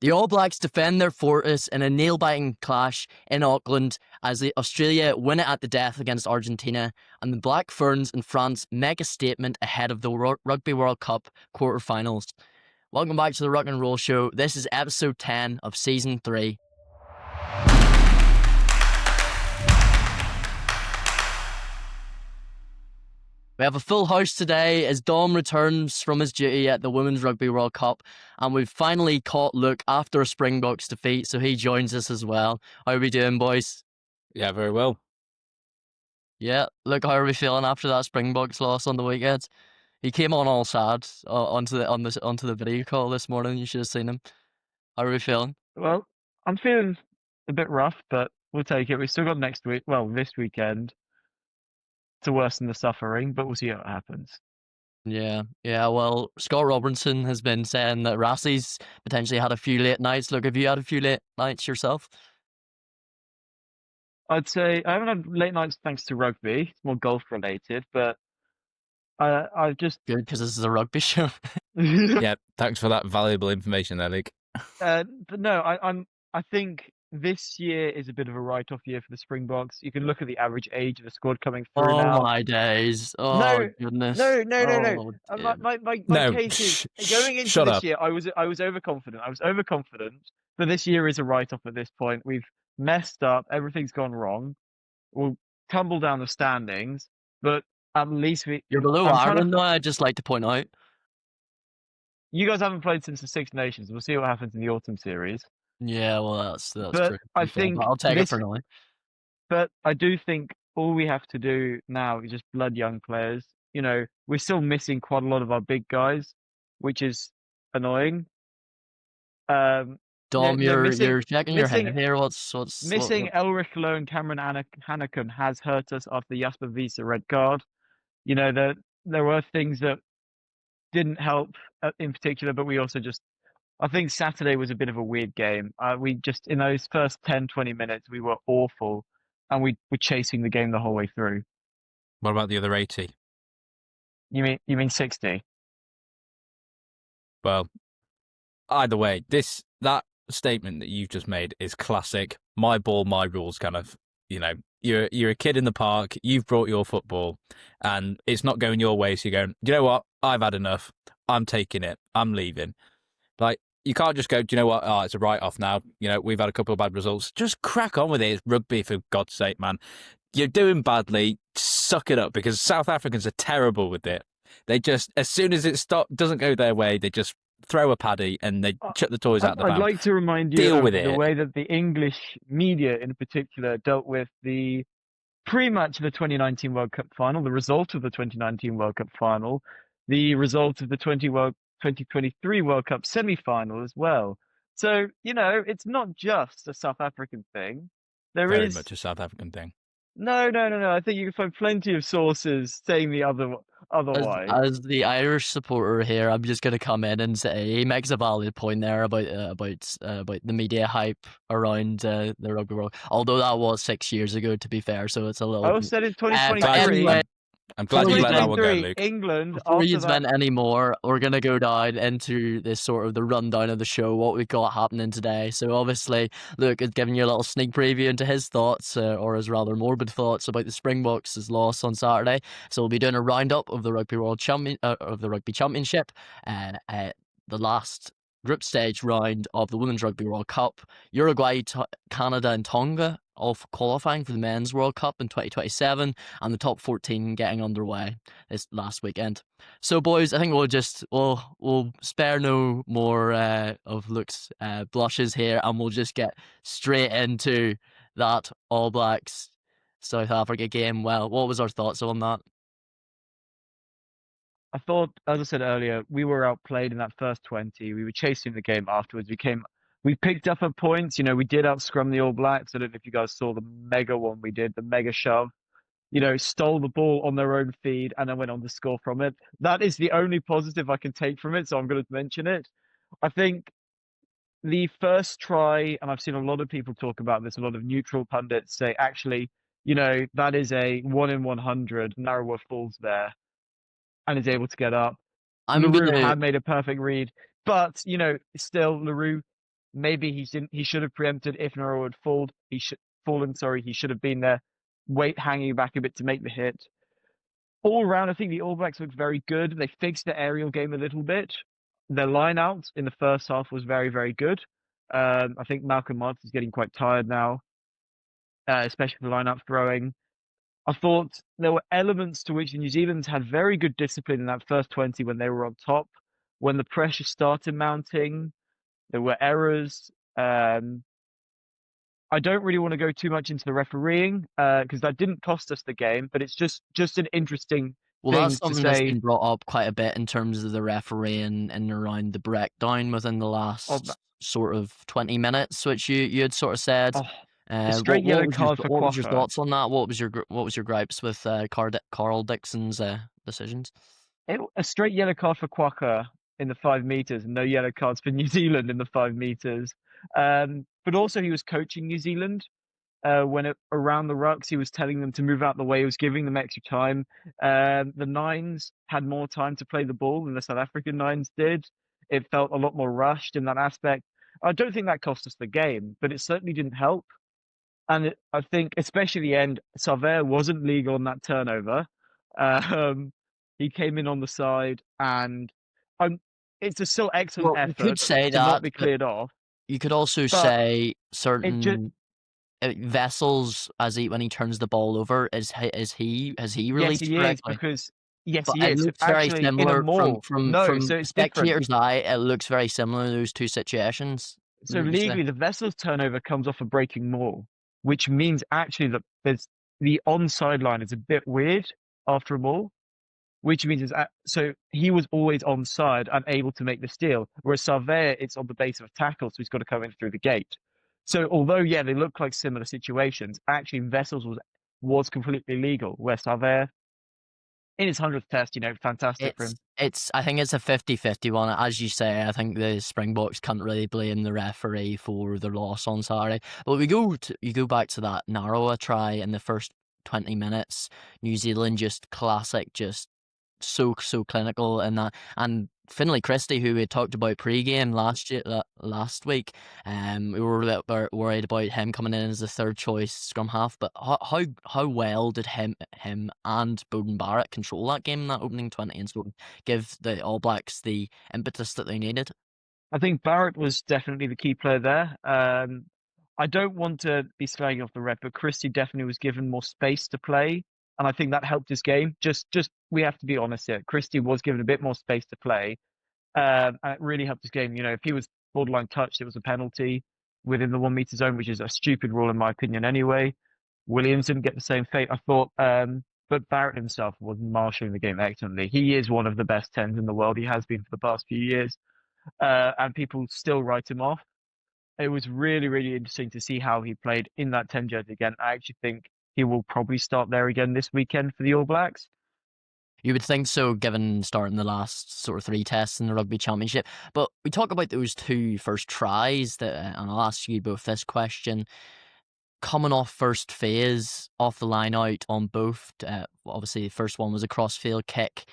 The All Blacks defend their fortress in a nail-biting clash in Auckland as Australia win it at the death against Argentina, and the Black Ferns in France make a statement ahead of the Rugby World Cup quarterfinals. Welcome back to the Ruck and Roll Show. This is episode 10 of season 3. We have a full house today as Dom returns from his duty at the Women's Rugby World Cup, and we've finally caught Luke after a Springboks defeat, so he joins us as well. How are we doing, boys? Yeah, very well. Yeah, look, how are we feeling after that Springboks loss on the weekend? He came on all sad onto the video call this morning. You should have seen him. How are we feeling? Well, I'm feeling a bit rough, but we'll take it. We've still got next week, this weekend, to worsen the suffering, but we'll see what happens. Yeah. Well, Scott Robertson has been saying that Rassie's potentially had a few late nights. Look, have you had a few late nights yourself? I'd say I haven't had late nights thanks to rugby. It's more golf related, but I've just good because this is a rugby show. Yeah, thanks for that valuable information there, Luke. But no, I think this year is a bit of a write-off year for the Springboks. You can look at the average age of the squad coming through now. Oh my days! Oh No, goodness! No. Oh, My case is going into this year. I was overconfident. I was overconfident, but this year is a write-off at this point. We've messed up. Everything's gone wrong. We'll tumble down the standings, but at least you're below Ireland, though. I'd just like to point out. You guys haven't played since the Six Nations. We'll see what happens in the autumn series. Yeah, well, that's but true. I think I'll take it for now. But I do think all we have to do now is just blood young players. You know, we're still missing quite a lot of our big guys, which is annoying. Dom, you're checking your head here. What's missing Elric Lowe and Cameron Hanneken has hurt us after the Jasper Wiese red card. You know, there were things that didn't help in particular, but we also I think Saturday was a bit of a weird game. We just, in those first 10, 20 minutes, we were awful, and we were chasing the game the whole way through. What about the other 80? You mean 60? Well, either way, that statement that you've just made is classic. My ball, my rules kind of, you know, you're a kid in the park, you've brought your football, and it's not going your way, so you're going, you know what, I've had enough, I'm taking it, I'm leaving. Like, you can't just go, do you know what, it's a write-off now, you know, we've had a couple of bad results, just crack on with it. It's rugby, for God's sake, man. You're doing badly, suck it up, because South Africans are terrible with it. They just, as soon as it doesn't go their way, they just throw a paddy and they chuck the toys out the van. I'd like to remind you of the way that the English media in particular dealt with the pre-match of the 2019 World Cup final, the result of the 2019 World Cup final, the result of the 2023 World Cup semi-final as well. So, you know, it's not just a South African thing. Very much a South African thing. No. I think you can find plenty of sources saying the otherwise. As the Irish supporter here, I'm just going to come in and say he makes a valid point there about the media hype around the Rugby World. Although that was 6 years ago, to be fair, so it's a little. I said in 2023. Anyway, I'm glad you let that one go, Luke. England. Before you vent anymore, we're going to go down into this sort of the rundown of the show, what we've got happening today. So obviously, Luke is giving you a little sneak preview into his thoughts, or his rather morbid thoughts about the Springboks' loss on Saturday. So we'll be doing a roundup of the Rugby Championship, the last group stage round of the Women's Rugby World Cup, Uruguay, Canada and Tonga all qualifying for the Men's World Cup in 2027, and the top 14 getting underway this last weekend. So boys, I think we'll spare no more of Luke's blushes here, and we'll just get straight into that All Blacks South Africa game. Well, what was our thoughts on that? I thought, as I said earlier, we were outplayed in that first 20. We were chasing the game afterwards. We picked up at points. You know, we did outscrum the All Blacks. I don't know if you guys saw the mega one we did, the mega shove. You know, stole the ball on their own feed and then went on to score from it. That is the only positive I can take from it, so I'm going to mention it. I think the first try, and I've seen a lot of people talk about this, a lot of neutral pundits say, actually, you know, that is a 1 in 100. Narrower falls there and is able to get up. LaRue had made a perfect read, but, you know, still LaRue Maybe he should have preempted if Noro had fallen. Sorry, he should have been there, weight hanging back a bit to make the hit. All around, I think the All Blacks looked very good. They fixed the aerial game a little bit. Their line out in the first half was very, very good. I think Malcolm Martins is getting quite tired now, especially for line out throwing. I thought there were elements to which New Zealand had very good discipline in that first 20 when they were on top. When the pressure started mounting, there were errors. I don't really want to go too much into the refereeing because that didn't cost us the game, but it's just an interesting Well, thing that's to something that's say. been brought up quite a bit in terms of the refereeing and around the breakdown within the Of last sort of 20 minutes, which you had sort of said. oh, a straight yellow card for What was your Quacker. thoughts on that? What was your gripes with Carl Dixon's decisions? A straight yellow card for Quacker in the 5 meters, and no yellow cards for New Zealand in the 5 meters. But also he was coaching New Zealand. Around the rucks, he was telling them to move out the way. He was giving them extra time. The nines had more time to play the ball than the South African nines did. It felt a lot more rushed in that aspect. I don't think that cost us the game, but it certainly didn't help. And I think, especially the end, Savea wasn't legal on that turnover. Um, he came in on the side, and it's a still excellent Well, you could effort say to not that, be but cleared off. you could also But say it just certain Vessels when he turns the ball over has he yes, released he is correctly? because yes, But he it is. So looks very actually, in a similar maul, no, from so a it's different. spectator's eye. It looks very similar to those two situations. So Would you say? legally, the vessel's turnover comes off a breaking maul, which means actually that there's the onside line is a bit weird after a maul, which means so he was always onside and able to make the steal, whereas Savea, it's on the base of a tackle, so he's got to come in through the gate. So although yeah, they look like similar situations, actually Vessels was completely legal, where Savea in his 100th test, fantastic for him. It's I think it's a 50-50 one. As you say, I think the Springboks can't really blame the referee for the loss on Saturday. But you go back to that Narawa try in the first 20 minutes. New Zealand just classic, just so clinical in that. And Finlay Christie, who we had talked about pre-game last week, we were a bit worried about him coming in as the third choice scrum half. But how well did him and Beauden Barrett control that game in that opening 20 and sort of give the All Blacks the impetus that they needed? I think Barrett was definitely the key player there. I don't want to be slagging off the rep, but Christie definitely was given more space to play, and I think that helped his game. Just we have to be honest here. Christie was given a bit more space to play, and it really helped his game. If he was borderline touched, it was a penalty within the 1 meter zone, which is a stupid rule in my opinion anyway. Williams didn't get the same fate, I thought. But Barrett himself was marshalling the game excellently. He is one of the best tens in the world. He has been for the past few years. And people still write him off. It was really, really interesting to see how he played in that 10 jersey again. I actually think he will probably start there again this weekend for the All Blacks. You would think so, given starting the last sort of 3 tests in the Rugby Championship. But we talk about those 2 first tries, and I'll ask you both this question. Coming off first phase, off the line out on both, obviously the first one was a crossfield kick.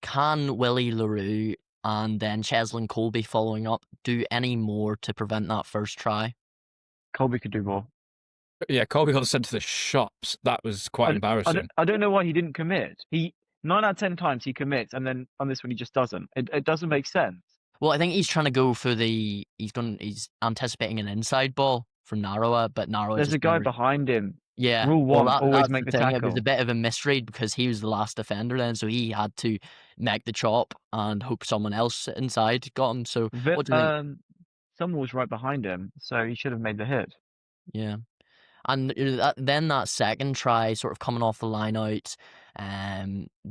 Can Willie LaRue and then Cheslin Colby following up do any more to prevent that first try? Colby could do more. Yeah, Colby got sent to the shops. That was quite embarrassing. I don't know why he didn't commit. 9 out of 10 times he commits, and then on this one he just doesn't. It doesn't make sense. Well, I think he's trying to go for he's anticipating an inside ball from Narawa, but Narawa There's just a guy never. behind him. Yeah, Rule well, 1, always that's make the the thing. It was tackle. a bit of a misread because he was the last defender then, so he had to make the chop and hope someone else inside got him. So, what do you think? Someone was right behind him, so he should have made the hit. Yeah. And then that second try, sort of coming off the line out,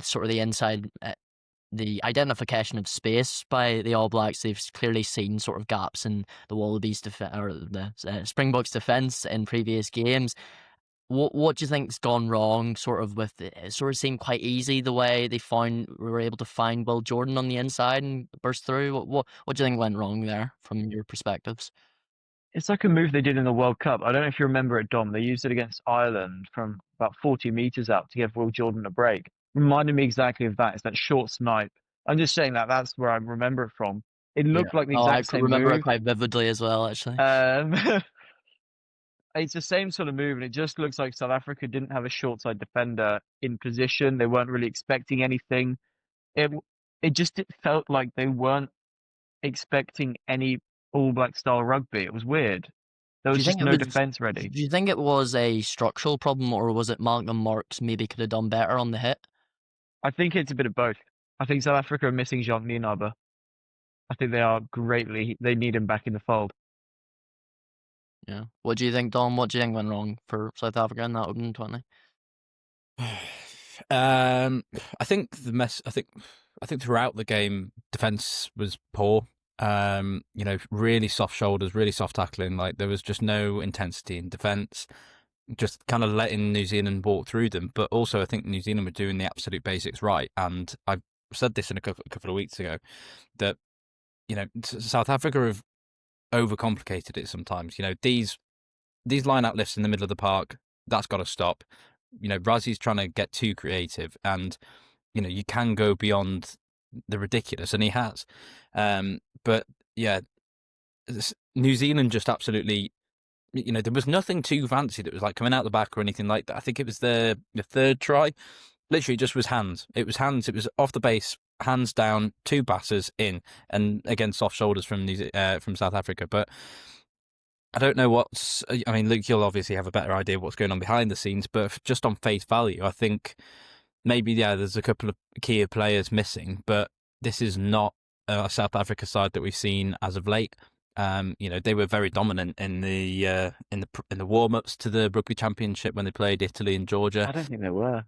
sort of the inside, the identification of space by the All Blacks. They've clearly seen sort of gaps in the Wallabies or the Springboks defence in previous games. What do you think's gone wrong? Sort of with it sort of seemed quite easy the way they were able to find Will Jordan on the inside and burst through. What do you think went wrong there from your perspectives? It's like a move they did in the World Cup. I don't know if you remember it, Dom. They used it against Ireland from about 40 meters out to give Will Jordan a break. Reminded me exactly of that. It's that short snipe. I'm just saying that's where I remember it from. It Yeah. looked like the Oh, I exact could same remember it move. quite vividly as well, actually. It's the same sort of move, and it just looks like South Africa didn't have a short side defender in position. They weren't really expecting anything. It it felt like they weren't expecting any All Black style rugby. It was weird. There Do was you think just it no was? defense Do ready. you think it was a structural problem, or was it Malcolm Marks maybe could have done better on the hit? I think it's a bit of both. I think South Africa are missing Jean Nienaber. I think they are greatly. They need him back in the fold. Yeah. What do you think, Dom? What do you think went wrong for South Africa in that opening 20? I think I think throughout the game, defense was poor. Really soft shoulders, really soft tackling. Like there was just no intensity in defense. Just kind of letting New Zealand walk through them. But also, I think New Zealand were doing the absolute basics right. And I said this in a couple of weeks ago that South Africa have overcomplicated it sometimes. These line out lifts in the middle of the park, that's got to stop. Razi's trying to get too creative, and you can go beyond the ridiculous, and he has. But yeah, New Zealand just absolutely. There was nothing too fancy that was like coming out the back or anything like that. I think it was the third try. Literally, just was hands. It was hands. It was off the base, hands down, two basses in, and again soft shoulders from South Africa. But I don't know what's. I mean, Luke, you'll obviously have a better idea of what's going on behind the scenes. But just on face value, I think maybe there's a couple of key players missing. But this is not a South Africa side that we've seen as of late. They were very dominant in the warm ups to the Rugby Championship when they played Italy and Georgia. I don't think they were.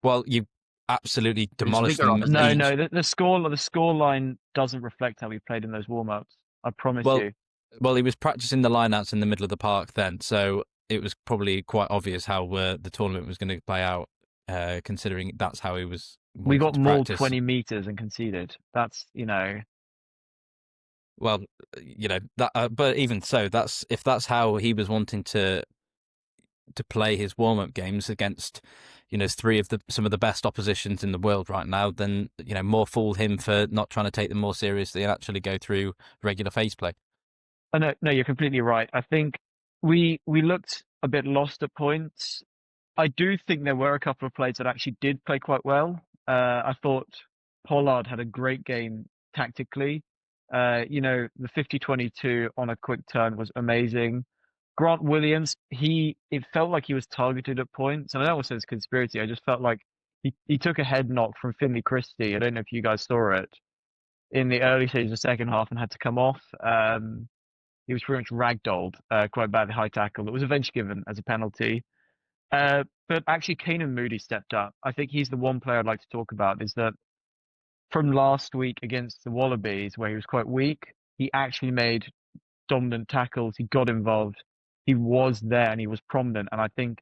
Well, you absolutely demolished them. No, the score line doesn't reflect how we played in those warm ups. I promise you. Well, he was practicing the lineouts in the middle of the park then, so it was probably quite obvious how the tournament was going to play out, considering that's how he was. We got mauled practice. 20 meters and conceded. That's Well, that. But even so, if that's how he was wanting to play his warm up games against, some of the best oppositions in the world right now, then more fool him for not trying to take them more seriously and actually go through regular face play. Oh, no, you're completely right. I think we looked a bit lost at points. I do think there were a couple of plays that actually did play quite well. I thought Pollard had a great game tactically. The 50-22 on a quick turn was amazing. Grant Williams, it felt like he was targeted at points. And I know it says conspiracy. I just felt like he took a head knock from Finley Christie. I don't know if you guys saw it in the early stages of the second half and had to come off. He was pretty much ragdolled quite badly, high tackle. It was eventually given as a penalty. But actually, Keenan Moody stepped up. I think he's the one player I'd like to talk about, is that from last week against the Wallabies, where he was quite weak, he actually made dominant tackles. He got involved. He was there and he was prominent. And I think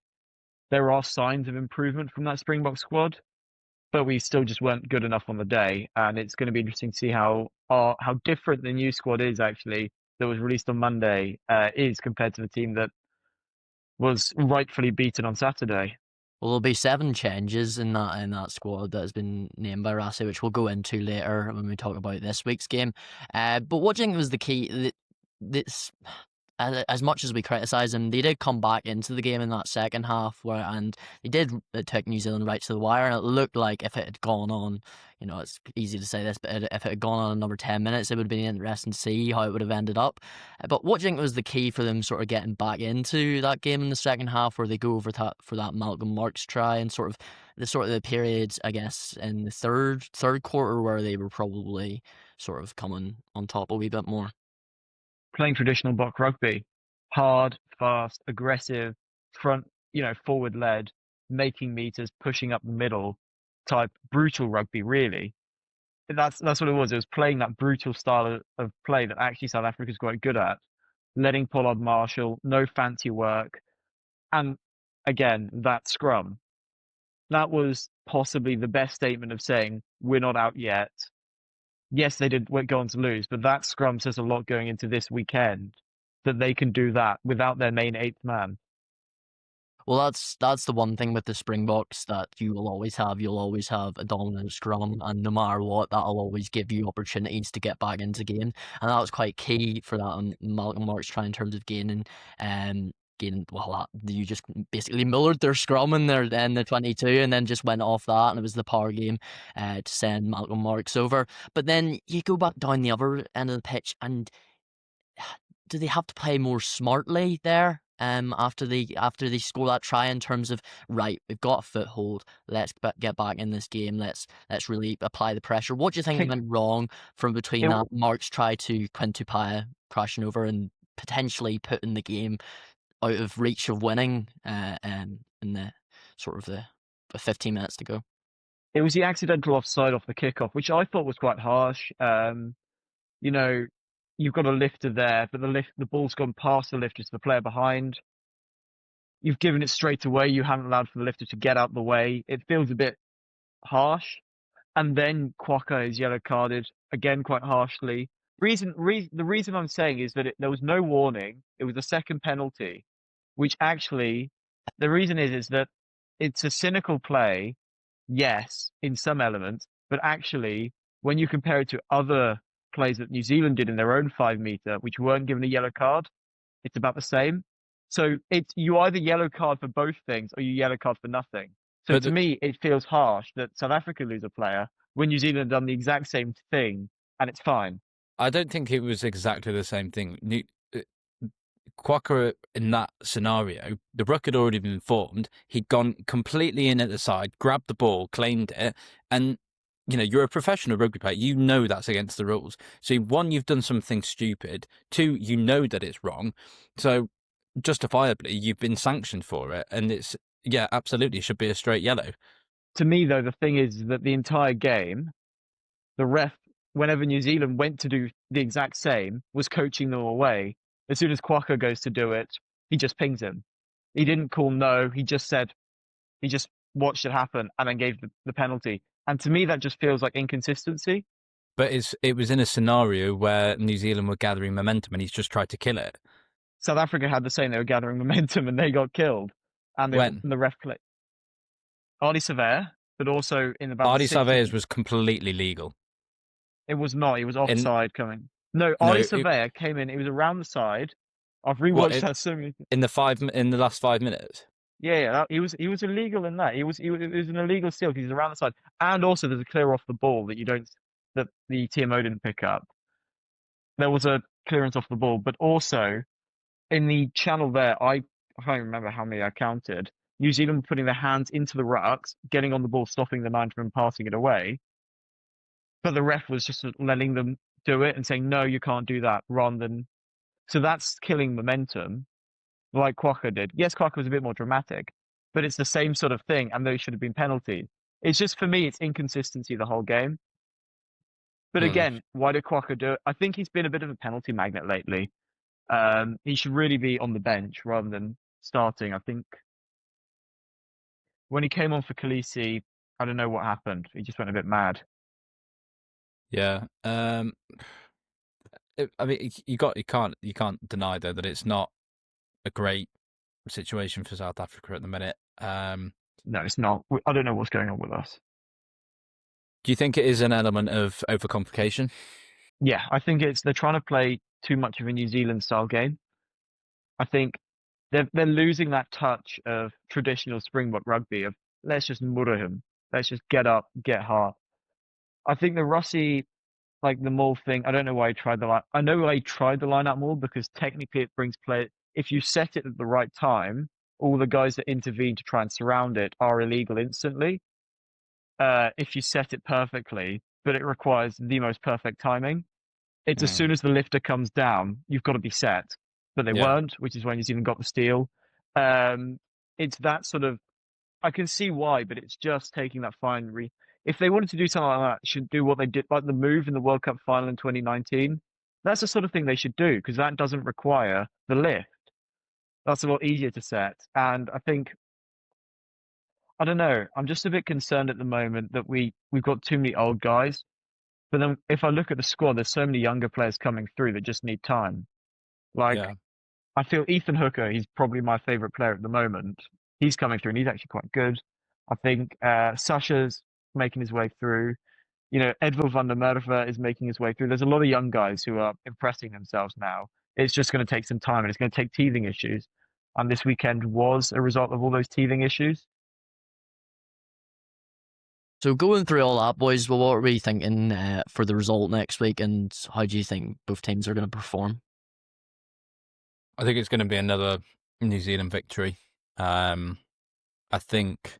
there are signs of improvement from that Springbok squad, but we still just weren't good enough on the day. And it's going to be interesting to see how different the new squad is actually, that was released on Monday, is compared to the team that was rightfully beaten on Saturday. Well, there'll be 7 changes in that squad that has been named by Rassi, which we'll go into later when we talk about this week's game. But what do you think was the key? This, as much as we criticise them, they did come back into the game in that second half, and they did take New Zealand right to the wire, and it looked like if it had gone on, it's easy to say this, but if it had gone on another 10 minutes, it would have been interesting to see how it would have ended up. But what do you think was the key for them sort of getting back into that game in the second half, where they go over for that Malcolm Marks try, and sort of the periods, I guess, in the third quarter where they were probably sort of coming on top a wee bit more? Playing traditional Bok rugby, hard, fast, aggressive, front, forward led, making meters, pushing up the middle type brutal rugby, really. That's what it was. It was playing that brutal style of play that actually South Africa's quite good at, letting Pollard marshal, no fancy work. And again, that scrum, that was possibly the best statement of saying, we're not out yet. Yes, they did go on to lose, but that scrum says a lot going into this weekend, that they can do that without their main 8th man. Well, that's the one thing with the Springboks that you will always have. You'll always have a dominant scrum, and no matter what, that'll always give you opportunities to get back into game. And that was quite key for that on Malcolm Mark's try in terms of you just basically millered their scrum in the 22 and then just went off that, and it was the power game to send Malcolm Marks over. But then you go back down the other end of the pitch, and do they have to play more smartly there? After they score that try, in terms of, right, we've got a foothold, let's get back in this game, let's really apply the pressure. What do you think went wrong from between that Marks try to Quintupaya crashing over and potentially putting the game out of reach of winning in the sort of the 15 minutes to go? It was the accidental offside off the kickoff, which I thought was quite harsh. You know, you've got a lifter there, but the ball's gone past the lifter to the player behind. You've given it straight away. You haven't allowed for the lifter to get out the way. It feels a bit harsh. And then Quokka is yellow carded again quite harshly. The reason I'm saying is that there was no warning. It was a second penalty, which actually the reason is that it's a cynical play, yes, in some elements, but actually when you compare it to other plays that New Zealand did in their own 5 meter, which weren't given a yellow card, it's about the same. So you either yellow card for both things or you yellow card for nothing. So to me, it feels harsh that South Africa lose a player when New Zealand had done the exact same thing, and it's fine. I don't think it was exactly the same thing. Quokka, in that scenario, the ruck had already been formed. He'd gone completely in at the side, grabbed the ball, claimed it, and you're a professional rugby player. You know that's against the rules. So one, you've done something stupid. Two, you know that it's wrong. So justifiably, you've been sanctioned for it, and it's absolutely should be a straight yellow. To me, though, the thing is that the entire game, the ref, whenever New Zealand went to do the exact same, was coaching them away. As soon as Quokka goes to do it, he just pings him. He didn't call no. He just watched it happen and then gave the penalty. And to me, that just feels like inconsistency. But it was in a scenario where New Zealand were gathering momentum, and he's just tried to kill it. South Africa had the same. They were gathering momentum, and they got killed. And the ref played. Ardie Savea, but also in about Ardie Savea's was completely legal. It was not. He was offside coming. No, Ardie Savea came in. It was around the side. I've rewatched that so many. In the last 5 minutes. Yeah, he was illegal in that. It was an illegal steal because he's around the side, and also there's a clear off the ball that the TMO didn't pick up. There was a clearance off the ball, but also in the channel there, I can't remember how many I counted. New Zealand were putting their hands into the rucks, getting on the ball, stopping the 9 from passing it away. But the ref was just letting them do it and saying, no, you can't do that, rather than. So that's killing momentum, like Quokka did. Yes, Quokka was a bit more dramatic, but it's the same sort of thing, and those should have been penalties. It's just, for me, it's inconsistency the whole game. But again, why did Quokka do it? I think he's been a bit of a penalty magnet lately. He should really be on the bench rather than starting. I think when he came on for Khaleesi, I don't know what happened. He just went a bit mad. Yeah. I mean, you can't deny though that it's not a great situation for South Africa at the minute. No, it's not. I don't know what's going on with us. Do you think it is an element of overcomplication? Yeah, I think they're trying to play too much of a New Zealand style game. I think they're losing that touch of traditional Springbok rugby of let's just murder him, let's just get up, get hard. I think the Rossi, like the Maul thing, I don't know why he tried the line. I know why he tried the line out Maul because technically it brings play. If you set it at the right time, all the guys that intervene to try and surround it are illegal instantly. If you set it perfectly, but it requires the most perfect timing. It's as soon as the lifter comes down, you've got to be set. But they weren't, which is when New Zealand got the steal. It's that sort of, I can see why, but it's just taking that fine. If they wanted to do something like that, should do what they did, like the move in the World Cup final in 2019. That's the sort of thing they should do because that doesn't require the lift. That's a lot easier to set. And I think, I don't know, I'm just a bit concerned at the moment that we've got too many old guys. But then if I look at the squad, there's so many younger players coming through that just need time. I feel Ethan Hooker, he's probably my favourite player at the moment. He's coming through and he's actually quite good. I think Sasha's making his way through. Edward van der Merwe is making his way through. There's a lot of young guys who are impressing themselves now. It's just going to take some time and it's going to take teething issues. And this weekend was a result of all those teething issues. So going through all that, boys, well, what are we thinking for the result next week, and how do you think both teams are going to perform? I think it's going to be another New Zealand victory. I think,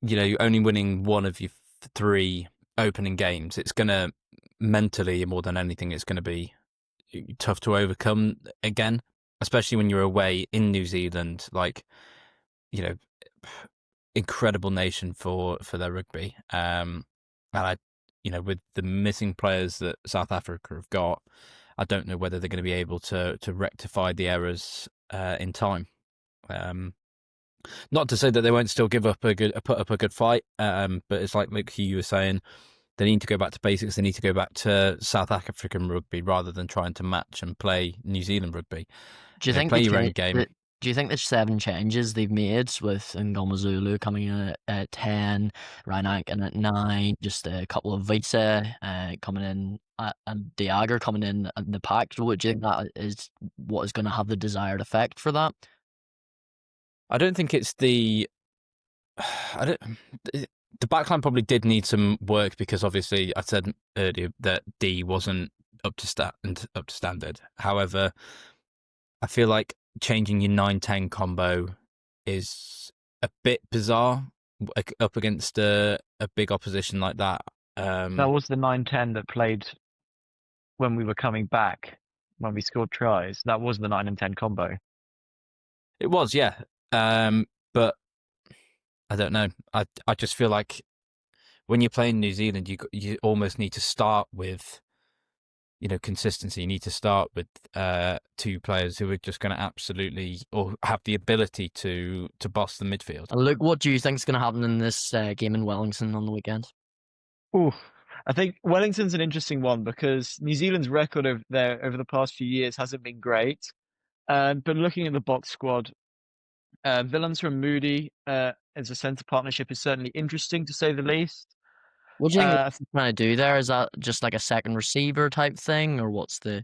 you're only winning one of your 3 opening games. It's going to, mentally more than anything, it's going to be tough to overcome again, especially when you're away in New Zealand, like, incredible nation for their rugby. And with the missing players that South Africa have got, I don't know whether they're going to be able to rectify the errors in time. Not to say that they won't still put up a good fight, but it's like you were saying, they need to go back to basics. They need to go back to South African rugby rather than trying to match and play New Zealand rugby. Do you think play your own game? Do you think the 7 changes they've made with Ngomazulu coming in at 10, Ryan Atkin at 9, just a couple of Vita coming in, and Diager coming in the pack? Do you think that is what is going to have the desired effect for that? I don't think it's the. The backline probably did need some work because obviously I said earlier that D wasn't up to standard. However, I feel like changing your 9-10 combo is a bit bizarre up against a big opposition like that. That was the 9-10 that played when we were coming back, when we scored tries. That was the 9 and 10 combo. It was, yeah. But I don't know. I just feel like when you're playing New Zealand, you almost need to start with, consistency. You need to start with 2 players who are just going to absolutely, or have the ability to boss the midfield. And Luke, what do you think is going to happen in this game in Wellington on the weekend? I think Wellington's an interesting one because New Zealand's record over the past few years hasn't been great. But looking at the box squad, Willems from Moody as a centre partnership is certainly interesting, to say the least. What do you think they're trying to do there? Is that just like a second receiver type thing, or what do you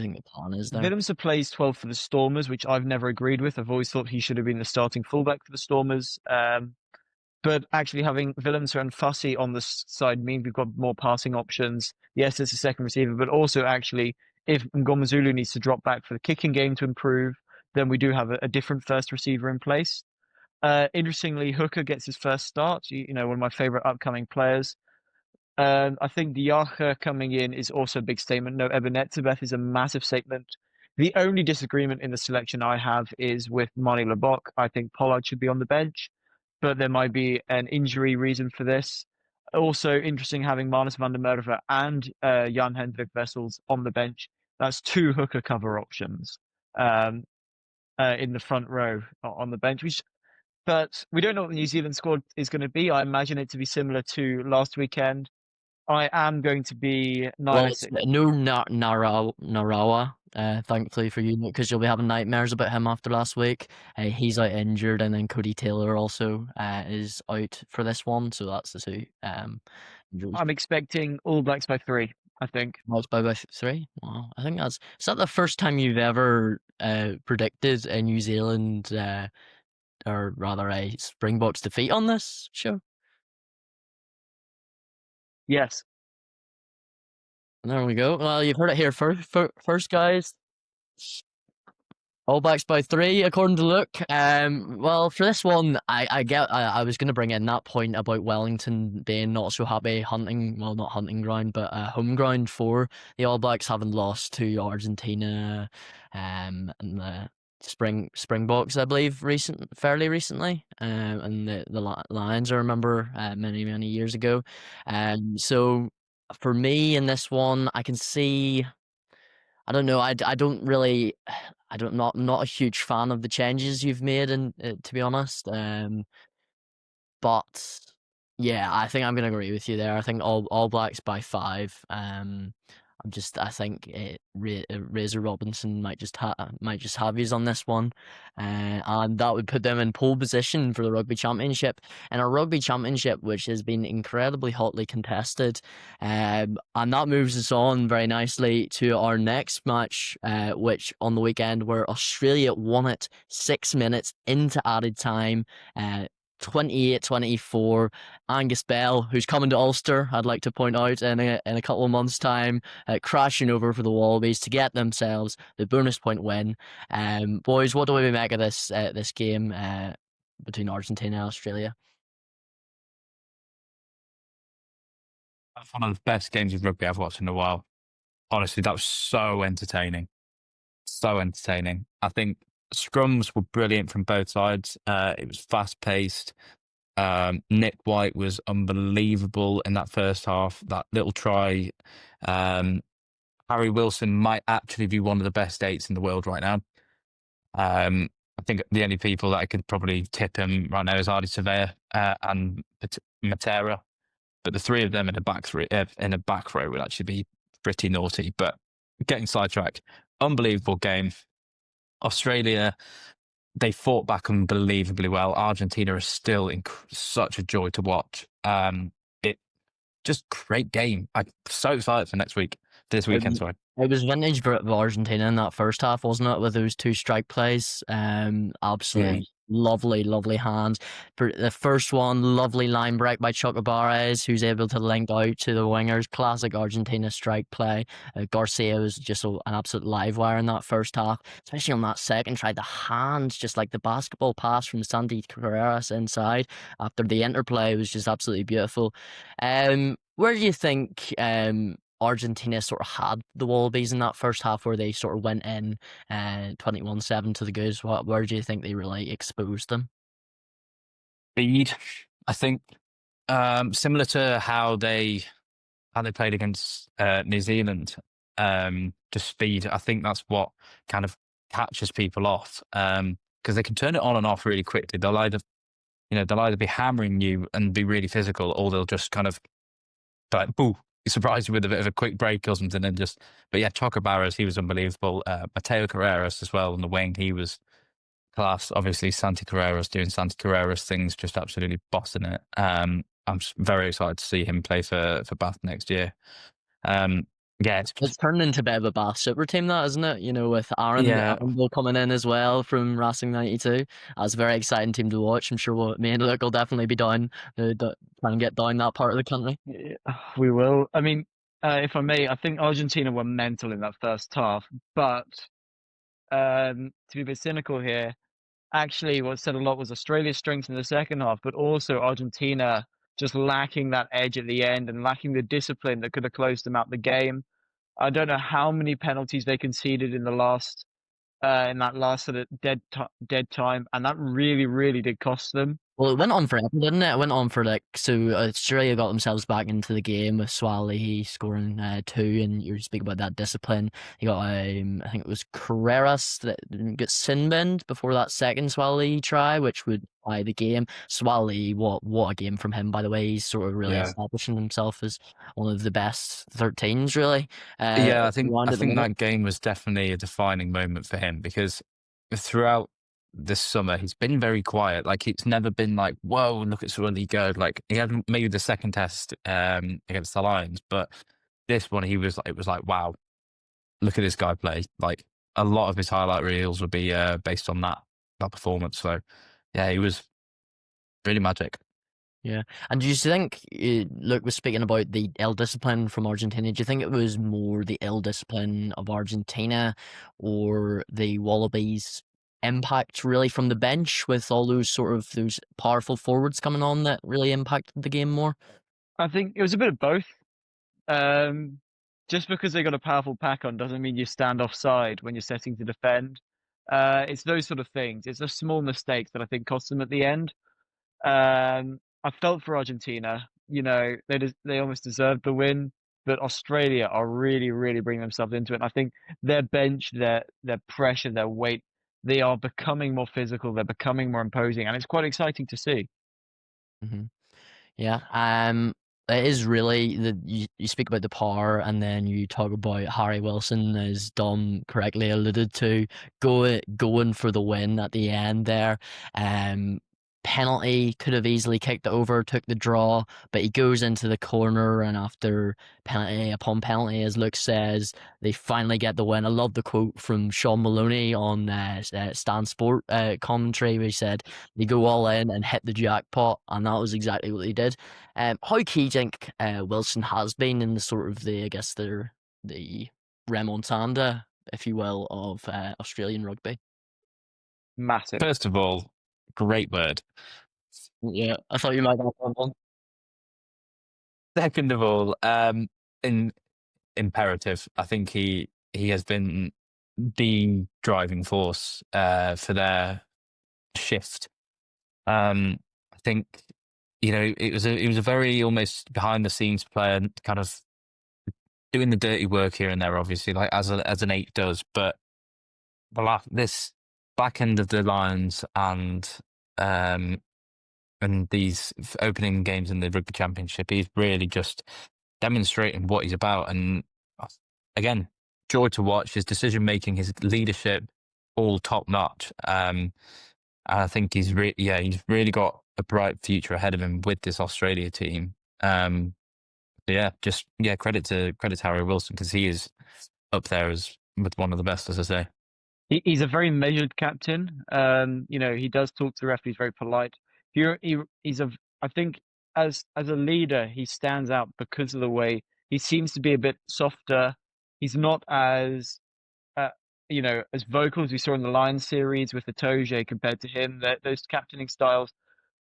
think the plan is there? Willems plays 12 for the Stormers, which I've never agreed with. I've always thought he should have been the starting fullback for the Stormers. But actually having Willems and Fussy on the side means we've got more passing options. Yes, it's a second receiver, but also actually if Ngomazulu needs to drop back for the kicking game to improve, then we do have a different first receiver in place. Interestingly, Hooker gets his first start, one of my favourite upcoming players. I think Diacha coming in is also a big statement. No, Ebenezer is a massive statement. The only disagreement in the selection I have is with Marnie Lebok. I think Pollard should be on the bench, but there might be an injury reason for this. Also interesting having Marnus van der Merwe and Jan Hendrik Wessels on the bench. That's 2 hooker cover options in the front row on the bench. But we don't know what the New Zealand squad is going to be. I imagine it to be similar to last weekend. I am going to be 906. Well, no Narawa, thankfully for you, because you'll be having nightmares about him after last week. He's out injured, and then Cody Taylor also is out for this one, so that's the 2. I'm expecting All Blacks by 3, I think. Blacks by 3? Wow, I think is that the first time you've ever predicted a New Zealand, or rather a Springboks defeat on this show? Yes. There we go. Well, you've heard it here first, guys. All Blacks by 3, according to Luke. Well, for this one, I was going to bring in that point about Wellington being not so happy not hunting ground, but home ground for the All Blacks, having lost to Argentina, and the Springboks, I believe, fairly recently, and the Lions, I remember, many years ago. So for me in this one, I can see. I don't know. I don't really. Not a huge fan of the changes you've made, and to be honest. But yeah, I think I'm gonna agree with you there. I think all Blacks by 5. I think Razor Robinson might just have yous on this one, and that would put them in pole position for the Rugby Championship, and a Rugby Championship which has been incredibly hotly contested, and that moves us on very nicely to our next match, which on the weekend where Australia won it 6 minutes into added time. 28-24. Angus Bell, who's coming to Ulster, I'd like to point out, in a couple of months' time, crashing over for the Wallabies to get themselves the bonus point win. Boys, what do we make of this game between Argentina and Australia? That's one of the best games of rugby I've watched in a while. Honestly, that was so entertaining. So entertaining. I think scrums were brilliant from both sides. It was fast paced. Nick White was unbelievable in that first half. That little try. Harry Wilson might actually be one of the best eights in the world right now. I think the only people that I could probably tip him right now is Artie Surveyor and Matera. But the three of them in a back row would actually be pretty naughty. But getting sidetracked, unbelievable game. Australia, they fought back unbelievably well. Argentina is still such a joy to watch. It just great game. I'm so excited for this weekend. Sorry. It was vintage of Argentina in that first half, wasn't it? With those two strike plays, absolutely lovely hands. The first one, lovely line break by Chocobares, who's able to link out to the wingers. Classic Argentina strike play. Garcia was just an absolute live wire in that first half, especially on that second try. The hands, just like the basketball pass from Santi Carreras inside after the interplay, was just absolutely beautiful. Where do you think Argentina sort of had the Wallabies in that first half, where they sort of went in 21-7 to the goods? Where do you think they really exposed them? Speed, I think, similar to how they played against New Zealand. Just speed. I think that's what kind of catches people off, because they can turn it on and off really quickly. They'll either be hammering you and be really physical, or they'll just kind of like boo. Surprised you with a bit of a quick break or something, and just. But yeah, Choco Barras, he was unbelievable. Mateo Carreras as well on the wing, he was class. Obviously, Santi Carreras doing Santi Carreras things, just absolutely bossing it. I'm just very excited to see him play for Bath next year. Yeah, it's turned into a bit of a Bath super team, that, isn't it? With Aaron coming in as well from Racing 92. That's a very exciting team to watch. I'm sure me and Luke will definitely be down to try and get down that part of the country. Yeah, we will. I mean, if I may, I think Argentina were mental in that first half, but to be a bit cynical here, actually what said a lot was Australia's strength in the second half, but also Argentina just lacking that edge at the end and lacking the discipline that could have closed them out the game. I don't know how many penalties they conceded in that last sort of dead time, and that really did cost them. Well, it went on forever, didn't it? It went on for so Australia got themselves back into the game with Swally scoring 2, and you speak about that discipline. You got I think it was Carreras that got sin-binned before that second Swally try, which would buy the game. Swally, what a game from him, by the way. He's sort of really establishing himself as one of the best 13s, really. I think that game was definitely a defining moment for him, because throughout this summer he's been very quiet. Like, it's never been like, whoa, look at Swally go. Like, he had maybe the second test against the Lions, but this one it was like, wow, look at this guy play. Like, a lot of his highlight reels would be based on that performance. So yeah, he was really magic. Yeah. And do you think, Luke was speaking about the ill discipline from Argentina, do you think it was more the ill discipline of Argentina or the Wallabies' impact really from the bench, with all those powerful forwards coming on, that really impacted the game more? I think it was a bit of both. Just because they got a powerful pack on doesn't mean you stand offside when you're setting to defend. It's those sort of things. It's the small mistakes that I think cost them at the end. I felt for Argentina. They almost deserved the win, but Australia are really bringing themselves into it. And I think their bench, their pressure, their weight, they are becoming more physical. They're becoming more imposing, and it's quite exciting to see. Mm-hmm. Yeah. It is really you speak about the power, and then you talk about Harry Wilson, as Dom correctly alluded to, going for the win at the end there. Um, Penalty, could have easily kicked it over, took the draw, but he goes into the corner, and after penalty upon penalty, as Luke says, they finally get the win. I love the quote from Sean Maloney on Stan Sport commentary, where he said they go all in and hit the jackpot, and that was exactly what they did. How key do you think Wilson has been in the sort of I guess the remontada, if you will, of Australian rugby? Massive. First of all, great word. Yeah, I thought you might have one. Second of all, imperative. I think he has been the driving force for their shift. I think it was a very almost behind the scenes player, kind of doing the dirty work here and there, obviously, like as an 8 does. But this back end of the Lions and these opening games in the Rugby Championship, he's really just demonstrating what he's about. And again, joy to watch. His decision making, his leadership, all top notch. And I think he's really got a bright future ahead of him with this Australia team. Credit to Harry Wilson, because he is up there as with one of the best, as I say. He's a very measured captain. He does talk to the referees, very polite. I think as a leader, he stands out because of the way he seems to be a bit softer. He's not as as vocal as we saw in the Lions series with the Itoje compared to him. Those captaining styles,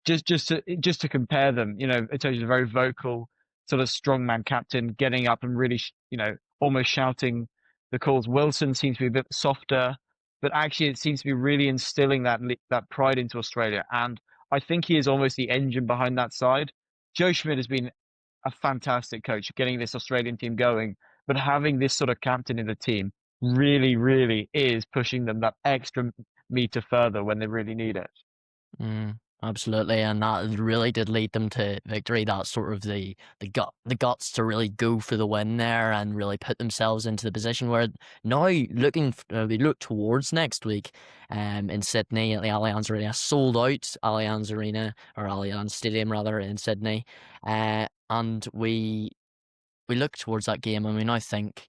just to compare them, Itoje is a very vocal, sort of strongman captain, getting up and really, almost shouting the calls. Wilson seems to be a bit softer, but actually it seems to be really instilling that pride into Australia. And I think he is almost the engine behind that side. Joe Schmidt has been a fantastic coach, getting this Australian team going, but having this sort of captain in the team really, really is pushing them that extra meter further when they really need it. Absolutely, and that really did lead them to victory. That sort of the guts to really go for the win there and really put themselves into the position where now they look towards next week, in Sydney at the Allianz Arena, sold out Allianz Arena, or Allianz Stadium rather, in Sydney, and we look towards that game, and we now think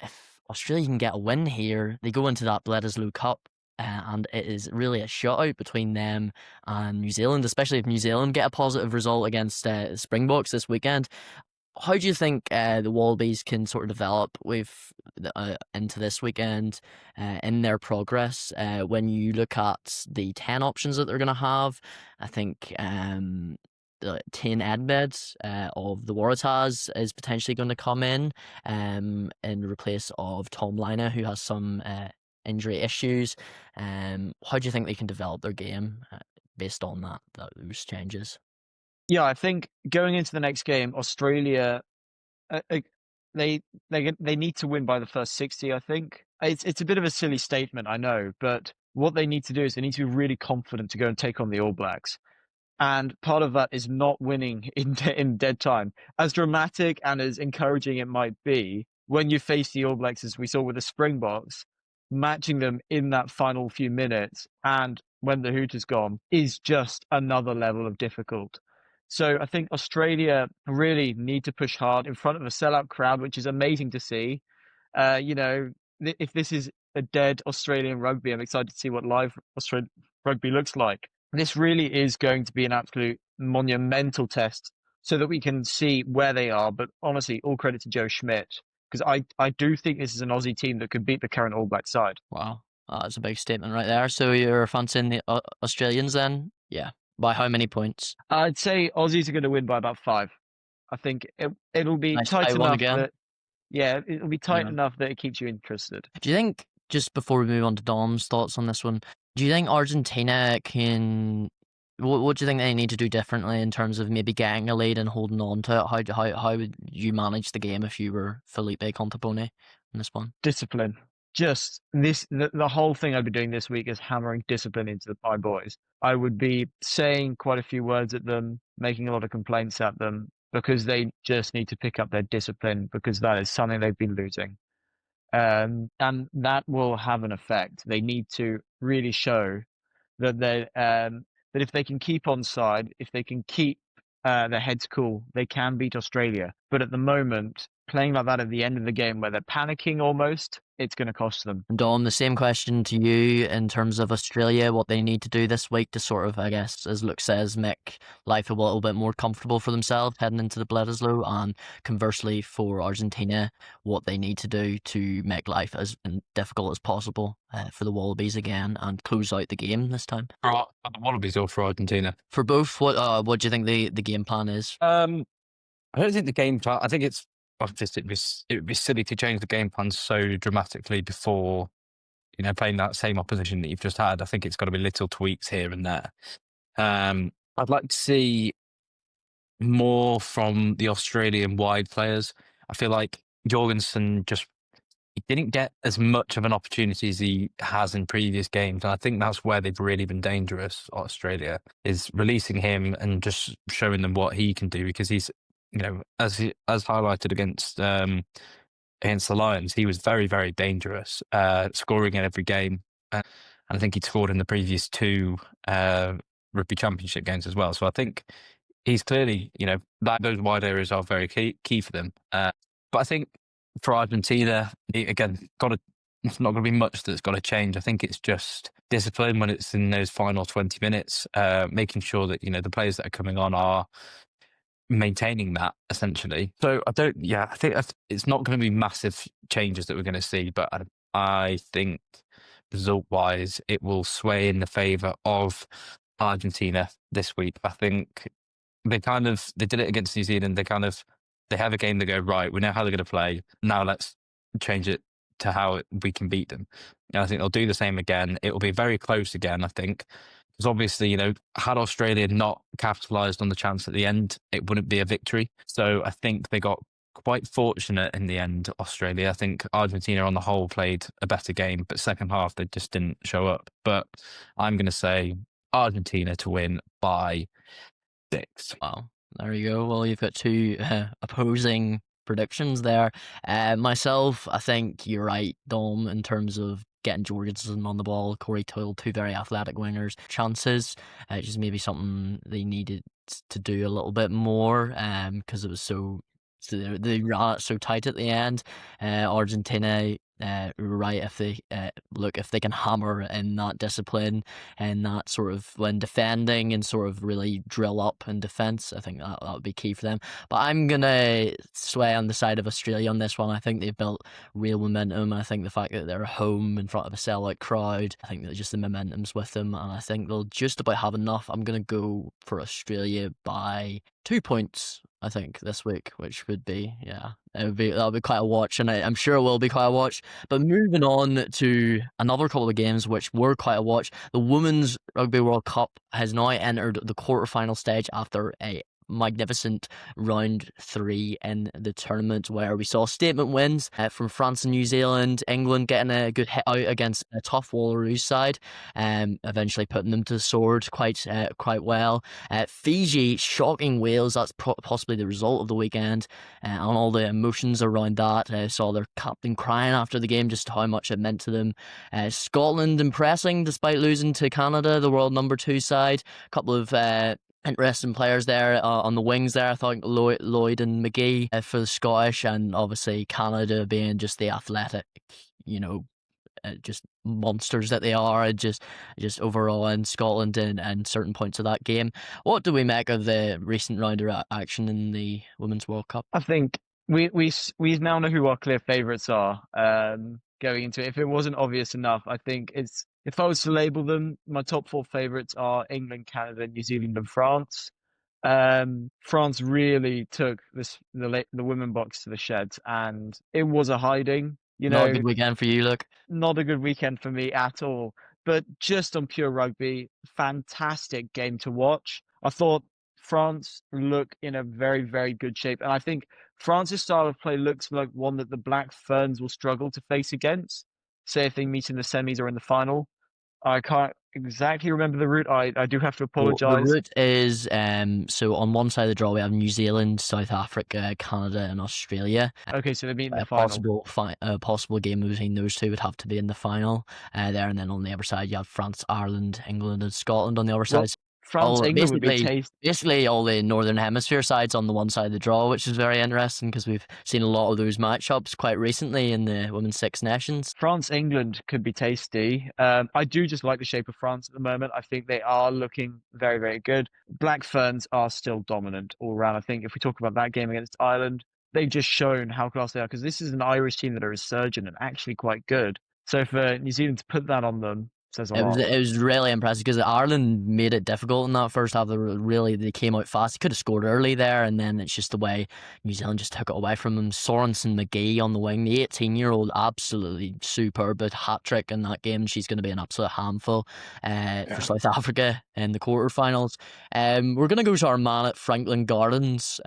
if Australia can get a win here, they go into that Bledisloe Cup. And it is really a shutout between them and New Zealand, especially if New Zealand get a positive result against Springboks this weekend. How do you think the Wallabies can sort of develop into this weekend in their progress? When you look at the 10 options that they're going to have, I think the Tane Edmed of the Waratahs is potentially going to come in replace of Tom Lina, who has some injury issues. How do you think they can develop their game based on those changes? Yeah, I think going into the next game, Australia, they need to win by the first 60. I think it's a bit of a silly statement, I know, but what they need to do is they need to be really confident to go and take on the All Blacks. And part of that is not winning in dead time. As dramatic and as encouraging it might be, when you face the All Blacks, as we saw with the Springboks, matching them in that final few minutes and when the hoot is gone is just another level of difficult. So I think Australia really need to push hard in front of a sellout crowd, which is amazing to see. If this is a dead Australian rugby, I'm excited to see what live Australian rugby looks like. This really is going to be an absolute monumental test so that we can see where they are. But honestly, all credit to Joe Schmidt, because I do think this is an Aussie team that could beat the current All Black side. Wow, that's a big statement right there. So you're fancying the Australians then? Yeah. By how many points? I'd say Aussies are going to win by about 5. I think it'll be Nice tight enough again. it'll be tight enough that it keeps you interested. Do you think, just before we move on to Dom's thoughts on this one, do you think Argentina can... What do you think they need to do differently in terms of maybe getting a lead and holding on to it? How would you manage the game if you were Felipe Contapone in this one? Discipline. Just the whole thing I'd be doing this week is hammering discipline into my boys. I would be saying quite a few words at them, making a lot of complaints at them, because they just need to pick up their discipline, because that is something they've been losing. And that will have an effect. They need to really show that that if they can keep on side, if they can keep their heads cool, they can beat Australia. But at the moment, playing like that at the end of the game where they're panicking almost, it's going to cost them. And Dom, the same question to you in terms of Australia, what they need to do this week to sort of, I guess, as Luke says, make life a little bit more comfortable for themselves heading into the Bledisloe, and conversely for Argentina, what they need to do to make life as difficult as possible for the Wallabies again and close out the game this time. For the Wallabies or for Argentina? For both, what do you think the game plan is? I don't think the game plan. I think it's obviously it would be silly to change the game plan so dramatically before, playing that same opposition that you've just had. I think it's got to be little tweaks here and there. I'd like to see more from the Australian wide players. I feel like Jorgensen he didn't get as much of an opportunity as he has in previous games. And I think that's where they've really been dangerous, Australia, is releasing him and just showing them what he can do, because he's, as highlighted against the Lions, he was very, very dangerous, scoring in every game. And I think he'd scored in the previous two Rugby Championship games as well. So I think he's clearly, those wide areas are very key for them. But I think for Argentina, again, it's not going to be much that's got to change. I think it's just discipline when it's in those final 20 minutes, making sure that, the players that are coming on are maintaining that, essentially. So I think it's not going to be massive changes that we're going to see, but I think result-wise, it will sway in the favour of Argentina this week. I think they did it against New Zealand. They have a game, they go, right, we know how they're going to play. Now let's change it to how we can beat them. And I think they'll do the same again. It will be very close again, I think. Because obviously, had Australia not capitalised on the chance at the end, it wouldn't be a victory. So I think they got quite fortunate in the end, Australia. I think Argentina on the whole played a better game, but second half they just didn't show up. But I'm going to say Argentina to win by 6. Wow. There you go. Well, you've got two opposing predictions there. Myself, I think you're right, Dom, in terms of getting Jorgensen on the ball, Corey Toyle, two very athletic wingers. Chances, just maybe something they needed to do a little bit more, because it was so they ran it so tight at the end. Argentina, right, if they can hammer in that discipline and that sort of when defending and sort of really drill up in defence, I think that would be key for them. But I'm gonna sway on the side of Australia on this one. I think they've built real momentum. I think the fact that they're home in front of a sellout crowd, I think that just the momentum's with them, and I think they'll just about have enough. I'm gonna go for Australia by 2 points, I think, this week, which would be, that'll be quite a watch, and I'm sure it will be quite a watch. But moving on to another couple of games which were quite a watch, the Women's Rugby World Cup has now entered the quarterfinal stage after a magnificent round 3 in the tournament, where we saw statement wins from France and New Zealand, England getting a good hit out against a tough Wallaroos side, eventually putting them to the sword quite well. Fiji shocking Wales. That's possibly the result of the weekend, and all the emotions around that. Saw their captain crying after the game, just how much it meant to them. Scotland impressing despite losing to Canada, the world number 2 side. A couple of interesting players there on the wings there. I thought Lloyd and McGee for the Scottish, and obviously Canada being just the athletic, just monsters that they are, just overall in Scotland and certain points of that game. What do we make of the recent round of action in the Women's World Cup? I think we now know who our clear favourites are going into it. If it wasn't obvious enough, I think if I was to label them, my top 4 favourites are England, Canada, New Zealand, and France. France really took the women box to the sheds, and it was a hiding. Not a good weekend for you, look. Not a good weekend for me at all. But just on pure rugby, fantastic game to watch. I thought France look in a very, very good shape, and I think France's style of play looks like one that the Black Ferns will struggle to face against, say if they meet in the semis or in the final. I can't exactly remember the route. I do have to Well, the apologise. route is so on one side of the draw we have New Zealand, South Africa, Canada, and Australia. Okay, so they meet in the A final. possible game between those two would have to be in the final there, and then on the other side you have France, Ireland, England, and Scotland on the other Well, side. France, All England would be basically all the Northern Hemisphere sides on the one side of the draw, which is very interesting because we've seen a lot of those matchups quite recently in the Women's Six Nations. France, England could be tasty. I do just like the shape of France at the moment. I think they are looking very, very good. Black Ferns are still dominant all around. I think if we talk about that game against Ireland, they've just shown how class they are because this is an Irish team that are resurgent and actually quite good. So for New Zealand to put that on them says a lot. It was really impressive because Ireland made it difficult in that first half. They came out fast. They could have scored early there, and then it's just the way New Zealand just took it away from them. Sorensen McGee on the wing, the 18-year-old, absolutely superb, a hat trick in that game. She's going to be an absolute handful for South Africa in the quarterfinals. We're going to go to our man at Franklin Gardens.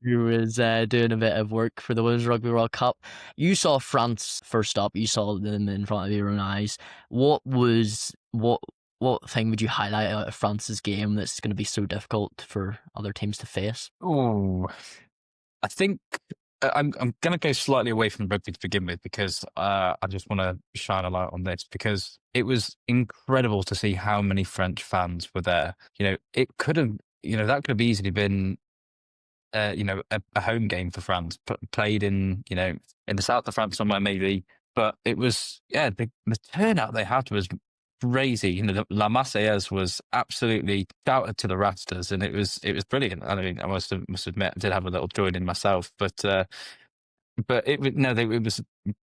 Who was doing a bit of work for the Women's Rugby World Cup. You saw France first up. You saw them in front of your own eyes. What thing would you highlight out of France's game that's going to be so difficult for other teams to face? Oh, I think I'm going to go slightly away from rugby to begin with because I just want to shine a light on this because it was incredible to see how many French fans were there. It could have, that could have easily been a home game for France, played in the south of France somewhere maybe. But it was the turnout they had was crazy. La Marseillaise was absolutely shouted to the rafters, and it was brilliant. I mean, I must admit, I did have a little join in myself, but it was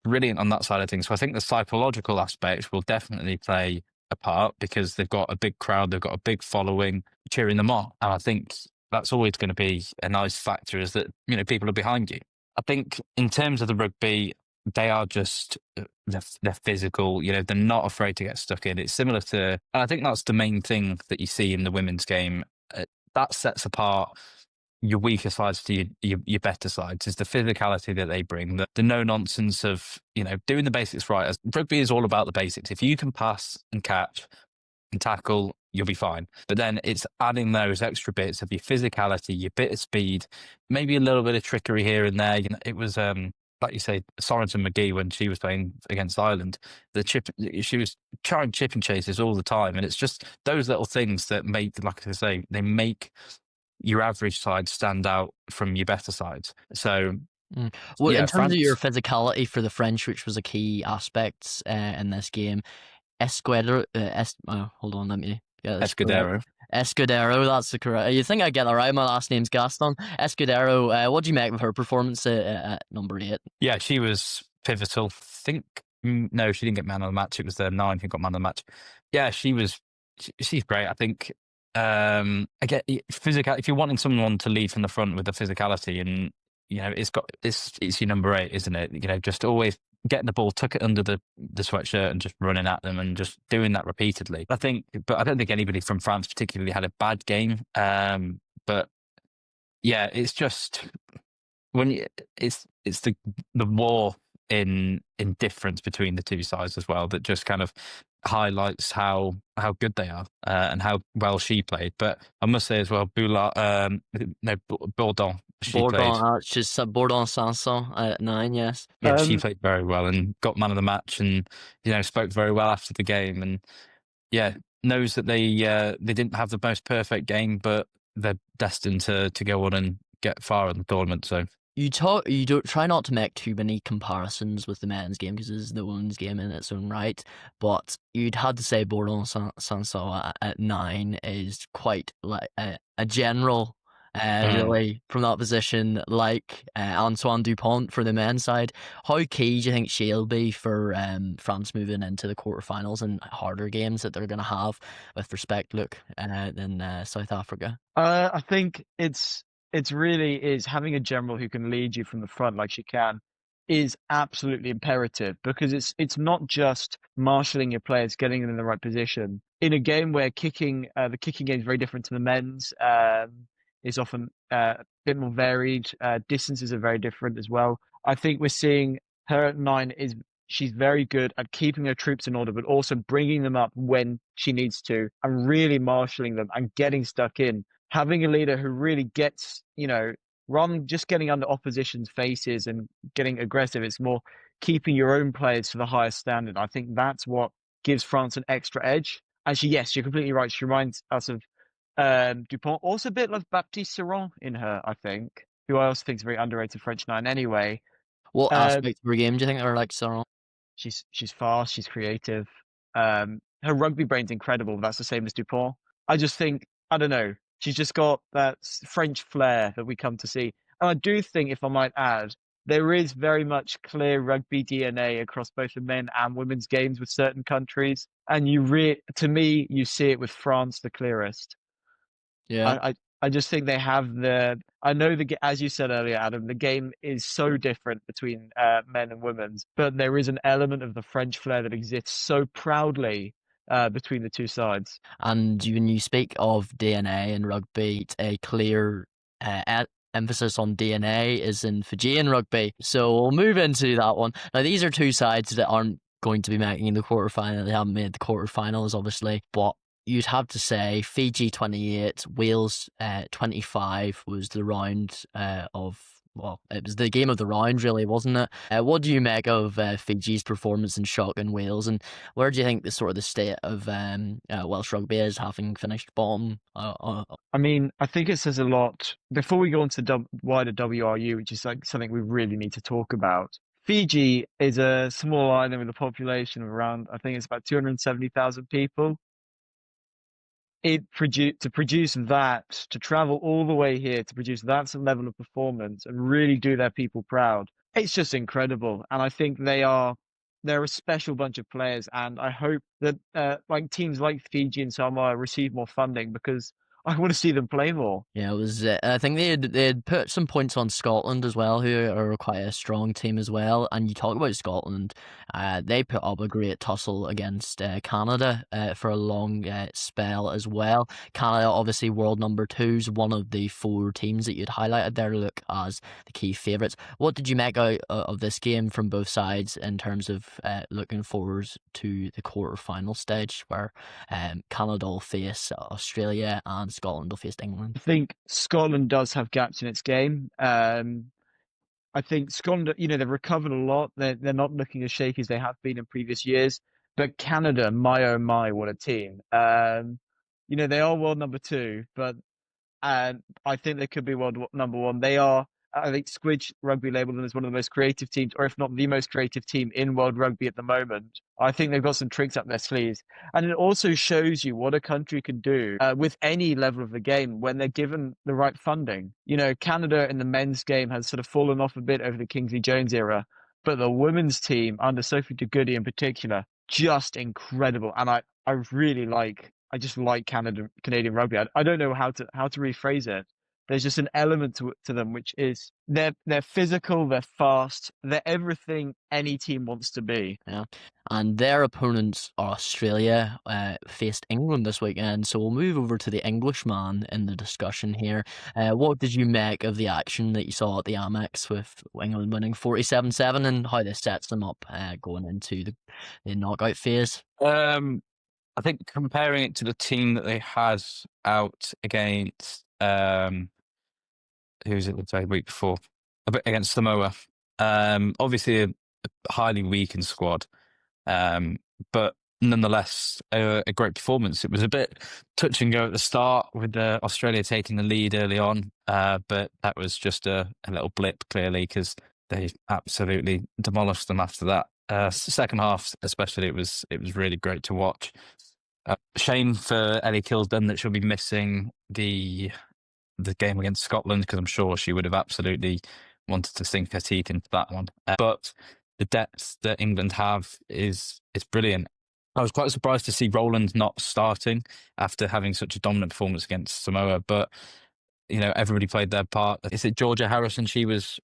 brilliant on that side of things. So I think the psychological aspect will definitely play a part because they've got a big crowd, they've got a big following cheering them on, and I think that's always going to be a nice factor is that, people are behind you. I think in terms of the rugby, they are just, they're physical, they're not afraid to get stuck in. It's similar to, and I think that's the main thing that you see in the women's game. That sets apart your weaker sides to your better sides is the physicality that they bring, the no nonsense of, doing the basics right. As rugby is all about the basics. If you can pass and catch and tackle, you'll be fine. But then it's adding those extra bits of your physicality, your bit of speed, maybe a little bit of trickery here and there. It was like you say, Sorensen McGee when she was playing against Ireland, she was trying chip and chases all the time, and it's just those little things that make, like I say, they make your average side stand out from your better sides. So. Well, in terms France, of your physicality for the French, which was a key aspect in this game, hold on, let me get this Escudero. Escudero, that's the correct. You think I get that right? My last name's Gaston. Escudero. What do you make of her performance at number 8? Yeah, she was pivotal. I think no, she didn't get man of the match. It was the 9 who got man of the match. Yeah, she's great. I think I get physical. If you're wanting someone to lead from the front with the physicality, and it's your number 8, isn't it? Just always getting the ball, tuck it under the sweatshirt and just running at them and just doing that repeatedly. But I don't think anybody from France particularly had a bad game. But yeah, it's just it's the war in difference between the two sides as well that just kind of highlights how good they are and how well she played. But I must say as well, Bourdon. Bourdon Sanson at 9, yes. Yeah, she played very well and got man of the match, and spoke very well after the game, and knows that they didn't have the most perfect game, but they're destined to go on and get far in the tournament. So you don't try not to make too many comparisons with the men's game because it's the women's game in its own right, but you'd had to say Bourdon Sanson at 9 is quite like a general. Really, from that position, like Antoine Dupont for the men's side. How key do you think she'll be for France moving into the quarterfinals and harder games that they're going to have with respect, than South Africa? I think it's really is having a general who can lead you from the front like she can is absolutely imperative because it's not just marshalling your players, getting them in the right position. In a game where the kicking game is very different to the men's, is often a bit more varied. Distances are very different as well. I think we're seeing her at 9 is she's very good at keeping her troops in order, but also bringing them up when she needs to and really marshalling them and getting stuck in. Having a leader who really gets, rather than just getting under opposition's faces and getting aggressive, it's more keeping your own players to the highest standard. I think that's what gives France an extra edge. And yes, you're completely right. She reminds us of Dupont, also a bit like Baptiste Seron in her, I think, who I also think is a very underrated French nine anyway. What aspects of her game do you think are like Sarah? She's fast, she's creative. Her rugby brain's incredible. That's the same as Dupont. I just think, I don't know, she's just got that French flair that we come to see. And I do think, if I might add, there is very much clear rugby DNA across both the men and women's games with certain countries. And to me, you see it with France the clearest. Yeah. I just think they have I know as you said earlier, Adam, the game is so different between men and women's, but there is an element of the French flair that exists so proudly between the two sides. And when you speak of DNA in rugby, a clear emphasis on DNA is in Fijian rugby. So we'll move into that one. Now, these are two sides that aren't going to be making the quarterfinal. They haven't made the quarterfinals, obviously, but you'd have to say Fiji 28, Wales 25 was the round it was the game of the round, really, wasn't it? What do you make of Fiji's performance in shock in Wales, and where do you think the state of Welsh rugby is, having finished bottom? I mean, I think it says a lot. Before we go into wider WRU, which is like something we really need to talk about, Fiji is a small island with a population of around, I think it's about 270,000 people. To produce that, to travel all the way here to produce that level of performance and really do their people proud, it's just incredible. And I think they're a special bunch of players, and I hope that like teams like Fiji and Samoa receive more funding, because I want to see them play more. Yeah, it was. I think they'd put some points on Scotland as well, who are quite a strong team as well. And you talk about Scotland, they put up a great tussle against Canada for a long spell as well. Canada, obviously world number 2's one of the 4 teams that you'd highlighted there, look, as the key favourites. What did you make out of this game from both sides in terms of looking forward to the quarter-final stage, where Canada will face Australia and Scotland will face England? I think Scotland does have gaps in its game. I think Scotland, they've recovered a lot. They're not looking as shaky as they have been in previous years. But Canada, my oh my, what a team! They are world number 2, but I think they could be world number 1. They are. I think Squidge Rugby labelled them as one of the most creative teams, or if not the most creative team in world rugby at the moment. I think they've got some tricks up their sleeves. And it also shows you what a country can do with any level of the game when they're given the right funding. Canada in the men's game has sort of fallen off a bit over the Kingsley Jones era, but the women's team under Sophie de Goody in particular, just incredible. And I just like Canadian rugby. I don't know how to rephrase it. There's just an element to them, which is they're physical, they're fast, they're everything any team wants to be. Yeah, and their opponents, Australia, faced England this weekend. So we'll move over to the Englishman in the discussion here. What did you make of the action that you saw at the Amex with England winning 47-7, and how this sets them up going into the knockout phase? I think comparing it to the team that they had out against who's it the week before, against Samoa, obviously a highly weakened squad, but nonetheless a great performance. It was a bit touch and go at the start with Australia taking the lead early on, but that was just a little blip, clearly, because they absolutely demolished them after that. Second half especially, it was really great to watch. Shame for Ellie Kilsden that she'll be missing the game against Scotland, because I'm sure she would have absolutely wanted to sink her teeth into that one. But the depth that England have is brilliant. I was quite surprised to see Roland not starting after having such a dominant performance against Samoa, but everybody played their part. Is it Georgia Harrison? She was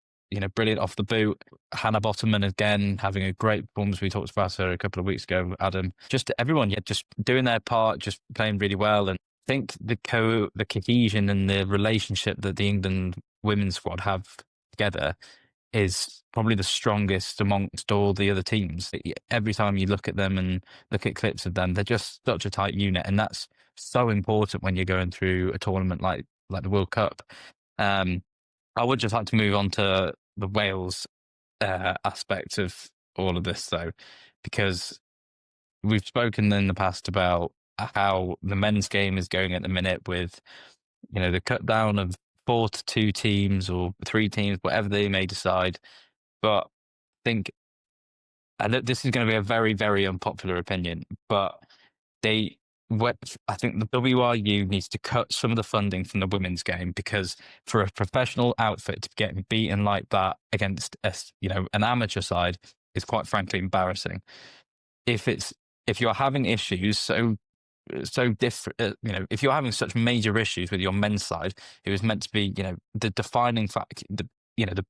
brilliant off the boot. Hannah Bottoman again having a great performance. We talked about her a couple of weeks ago, Adam. Just everyone, just doing their part, just playing really well. And I think the cohesion and the relationship that the England women's squad have together is probably the strongest amongst all the other teams. Every time you look at them and look at clips of them, they're just such a tight unit, and that's so important when you're going through a tournament like the World Cup. I would just like to move on to the Wales aspect of all of this, though, because we've spoken in the past about how the men's game is going at the minute with, the cut down of 4 to 2 teams or 3 teams, whatever they may decide. But I think, and this is going to be a very, very unpopular opinion, but I think the WRU needs to cut some of the funding from the women's game, because for a professional outfit to be getting beaten like that against an amateur side is quite frankly embarrassing. If you're having issues so different, if you're having such major issues with your men's side, it was meant to be, the defining fact, the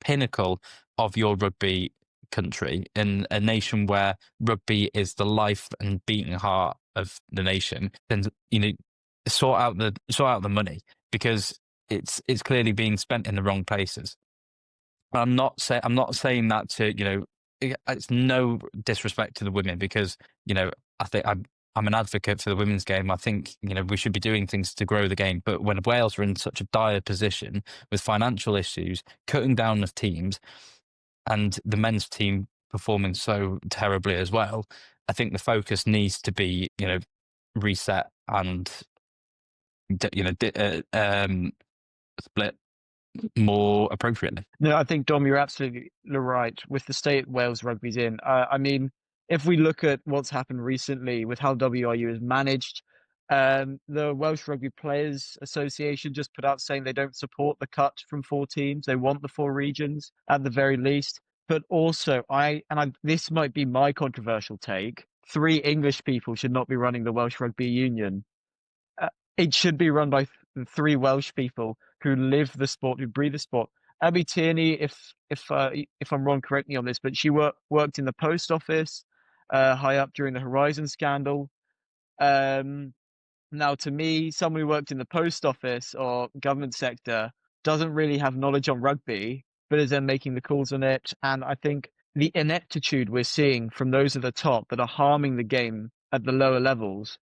pinnacle of your rugby country, in a nation where rugby is the life and beating heart of the nation, then sort out the money, because it's clearly being spent in the wrong places. I'm not saying that to it's no disrespect to the women, because I think I'm an advocate for the women's game. I think we should be doing things to grow the game. But when Wales are in such a dire position with financial issues, cutting down of teams, and the men's team performing so terribly as well, I think the focus needs to be reset and split more appropriately. No, I think, Dom, you're absolutely right with the state Wales rugby's in. I mean, if we look at what's happened recently with how WRU is managed, the Welsh Rugby Players Association just put out saying they don't support the cut from 4 teams. They want the 4 regions at the very least. But also, this might be my controversial take, 3 English people should not be running the Welsh Rugby Union. It should be run by 3 Welsh people who live the sport, who breathe the sport. Abby Tierney, if I'm wrong, correct me on this, but she worked in the post office, high up during the Horizon scandal. Now, to me, someone who worked in the post office or government sector doesn't really have knowledge on rugby, but is then making the calls on it. And I think the ineptitude we're seeing from those at the top that are harming the game at the lower levels,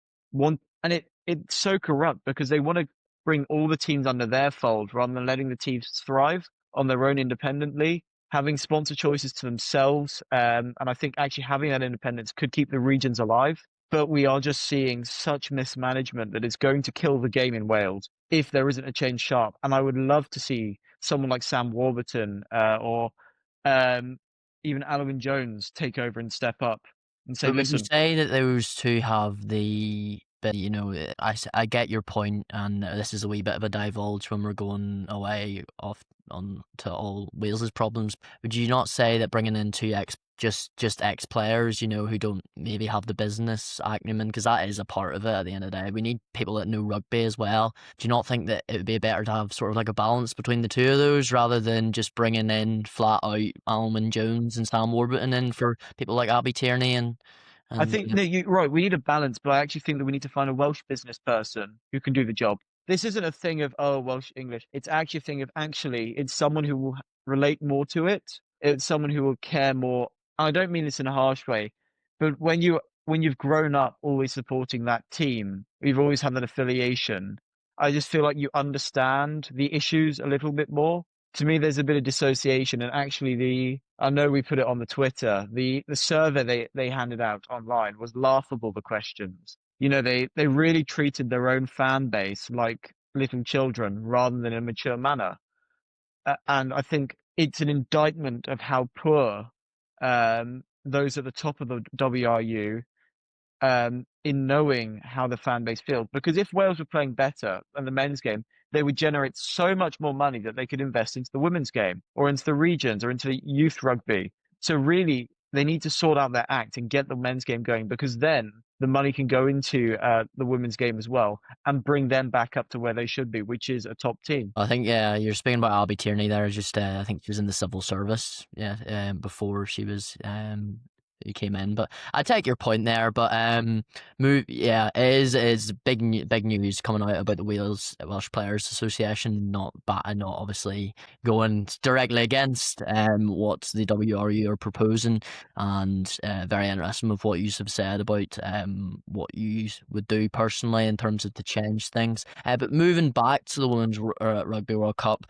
it's so corrupt, because they want to bring all the teams under their fold rather than letting the teams thrive on their own independently, having sponsor choices to themselves. And I think actually having that independence could keep the regions alive. But we are just seeing such mismanagement that is going to kill the game in Wales if there isn't a change sharp. And I would love to see someone like Sam Warburton or even Alwyn Jones take over and step up and say, But would you listen, say that those two have the bit, I get your point, and this is a wee bit of a divulge when we're going away off on to all Wales's problems. Would you not say that bringing in 2 just ex players, who don't maybe have the business acumen, because that is a part of it at the end of the day. We need people that know rugby as well. Do you not think that it would be better to have sort of like a balance between the 2 of those, rather than just bringing in flat out Alwyn Jones and Sam Warburton in for people like Abby Tierney and I think, no, you're right. We need a balance, but I actually think that we need to find a Welsh business person who can do the job. This isn't a thing of, oh, Welsh English. It's actually a thing of, it's someone who will relate more to it. It's someone who will care more. I don't mean this in a harsh way, but when you've grown up always supporting that team, you've always had that affiliation, I just feel like you understand the issues a little bit more. To me, there's a bit of dissociation, and actually I know we put it on the Twitter, the survey they handed out online was laughable, the questions. They really treated their own fan base like little children rather than in a mature manner. And I think it's an indictment of how poor those at the top of the WRU in knowing how the fan base feels. Because if Wales were playing better in the men's game, they would generate so much more money that they could invest into the women's game or into the regions or into youth rugby. So really, they need to sort out their act and get the men's game going, because then the money can go into the women's game as well and bring them back up to where they should be, which is a top team. I think, yeah, you're speaking about Abby Tierney there. Just I think she was in the civil service, before she was who came in. But I take your point there. But it is big news coming out about the Welsh Players Association not obviously going directly against what the WRU are proposing, and very interesting with what you have said about what you would do personally in terms of to change things. But moving back to the Women's Rugby World Cup,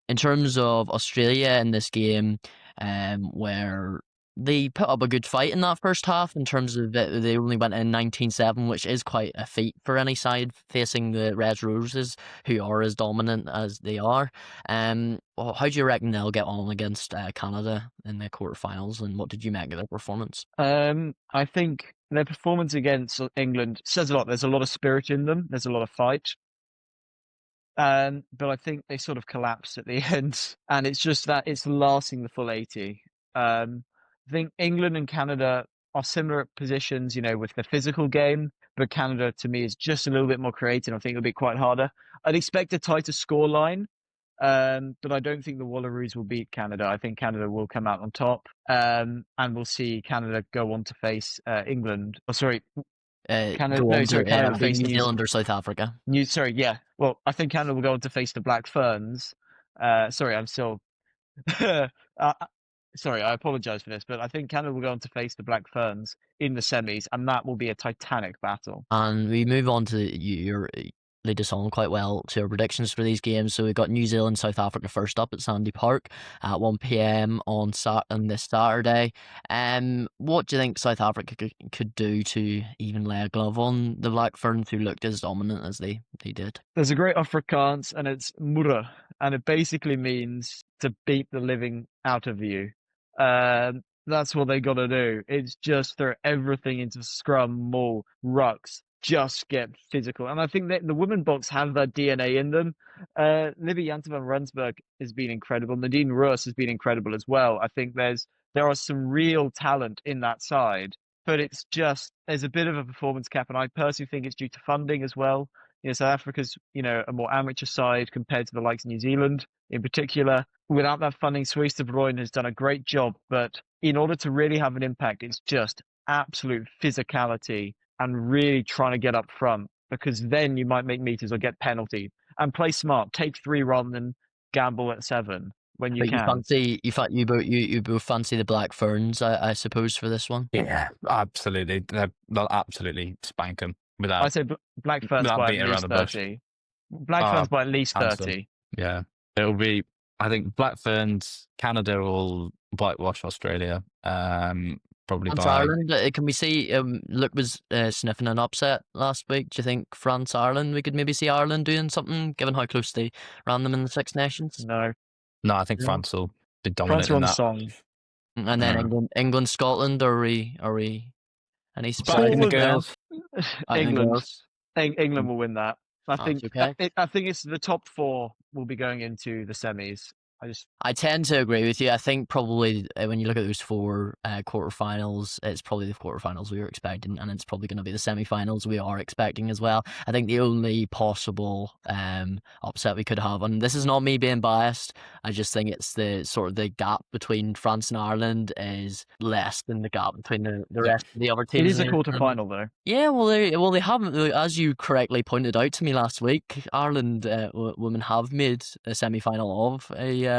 in terms of Australia in this game, where they put up a good fight in that first half in terms of they only went in 19-7, which is quite a feat for any side facing the Red Roses, who are as dominant as they are. Well, how do you reckon they'll get on against Canada in the quarterfinals, and what did you make of their performance? I think their performance against England says a lot. There's a lot of spirit in them. There's a lot of fight. But I think they sort of collapsed at the end, and it's just that it's lasting the full 80. I think England and Canada are similar positions, with the physical game, but Canada to me is just a little bit more creative. I think it'll be quite harder. I'd expect a tighter scoreline, but I don't think the Wallaroos will beat Canada. I think Canada will come out on top, and we'll see Canada go on to face England. Oh, sorry. Canada will face New Zealand or South Africa. Well, I think Canada will go on to face the Black Ferns. Sorry, I'm still. Sorry, I apologise for this, but I think Canada will go on to face the Black Ferns in the semis, and that will be a titanic battle. And we move on to your lead us on quite well to our predictions for these games. So we've got New Zealand, South Africa first up at Sandy Park at 1 p.m. on this Saturday. What do you think South Africa could do to even lay a glove on the Black Ferns, who looked as dominant as they did? There's a great Afrikaans, and it's mura, and it basically means to beat the living out of you. That's what they got to do. It's just throw everything into scrum, maul, rucks, just get physical. And I think that the women box have that DNA in them. Libby Janssen van Rensburg has been incredible. Nadine Roos has been incredible as well. I think there are some real talent in that side, but it's just, there's a bit of a performance cap, and I personally think it's due to funding as well. South Africa's, a more amateur side compared to the likes of New Zealand in particular. Without that funding, Suisse de Bruyne has done a great job, but in order to really have an impact, it's just absolute physicality and really trying to get up front, because then you might make meters or get penalty. And play smart. Take 3 rather than gamble at 7 when you can. You both fancy the Black Ferns, I suppose, for this one? Yeah, absolutely. They'll absolutely spank them. I say Black Ferns by at least 30. Black Ferns by at least 30. Yeah, it'll be. I think Black Ferns, Canada will whitewash Australia. Probably France, by Ireland. Can we see? Luke was sniffing an upset last week. Do you think France, Ireland? We could maybe see Ireland doing something, given how close they ran them in the Six Nations. No, I think France will be dominant. France on song. And then England, Scotland. Are we? Any Backing the girls? England will win that. I think. Okay. I think it's the top 4 will be going into the semis. I tend to agree with you. I think probably when you look at those 4 quarterfinals, it's probably the quarterfinals we were expecting, and it's probably going to be the semi-finals we are expecting as well. I think the only possible upset we could have, and this is not me being biased, I just think it's the sort of the gap between France and Ireland is less than the gap between the rest of the other teams. It is a quarterfinal though. Yeah, well, they haven't, as you correctly pointed out to me last week. Ireland women have made a semi-final of a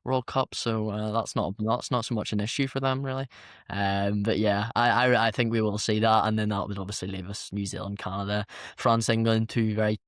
World Cup, so that's not so much an issue for them really. But yeah, I think we will see that, and then that would obviously leave us New Zealand, Canada, France, England, 2 very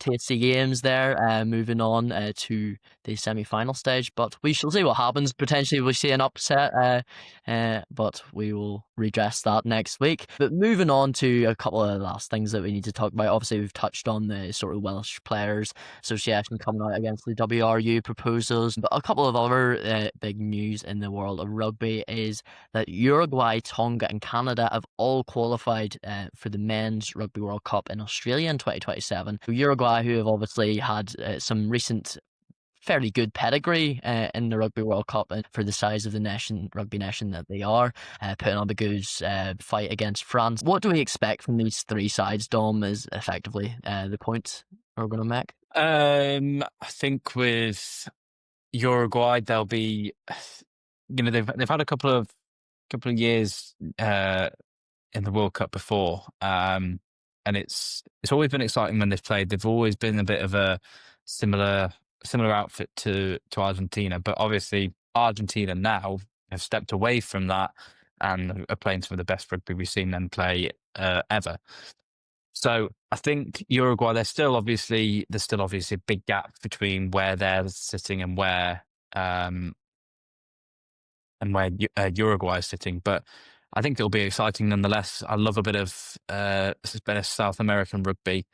tasty games there, moving on to the semi-final stage, but we shall see what happens. Potentially we see an upset, but we will redress that next week. But moving on to a couple of last things that we need to talk about. Obviously we've touched on the sort of Welsh Players Association coming out against the WRU proposals, but a couple of other big news in the world of rugby is that Uruguay, Tonga and Canada have all qualified for the Men's Rugby World Cup in Australia in 2027. Uruguay, who have obviously had some recent fairly good pedigree in the Rugby World Cup, and for the size of the rugby nation that they are, putting on a good fight against France. What do we expect from these 3 sides, Dom, is effectively the point we're going to make? I think with Uruguay, they'll be they've had a couple of years in the World Cup before, and it's always been exciting when they've played. They've always been a bit of a similar outfit to Argentina, but obviously Argentina now have stepped away from that and are playing some of the best rugby we've seen them play ever. So I think Uruguay, there's still obviously a big gap between where they're sitting and where Uruguay is sitting, but I think it'll be exciting nonetheless. I love a bit of South American rugby.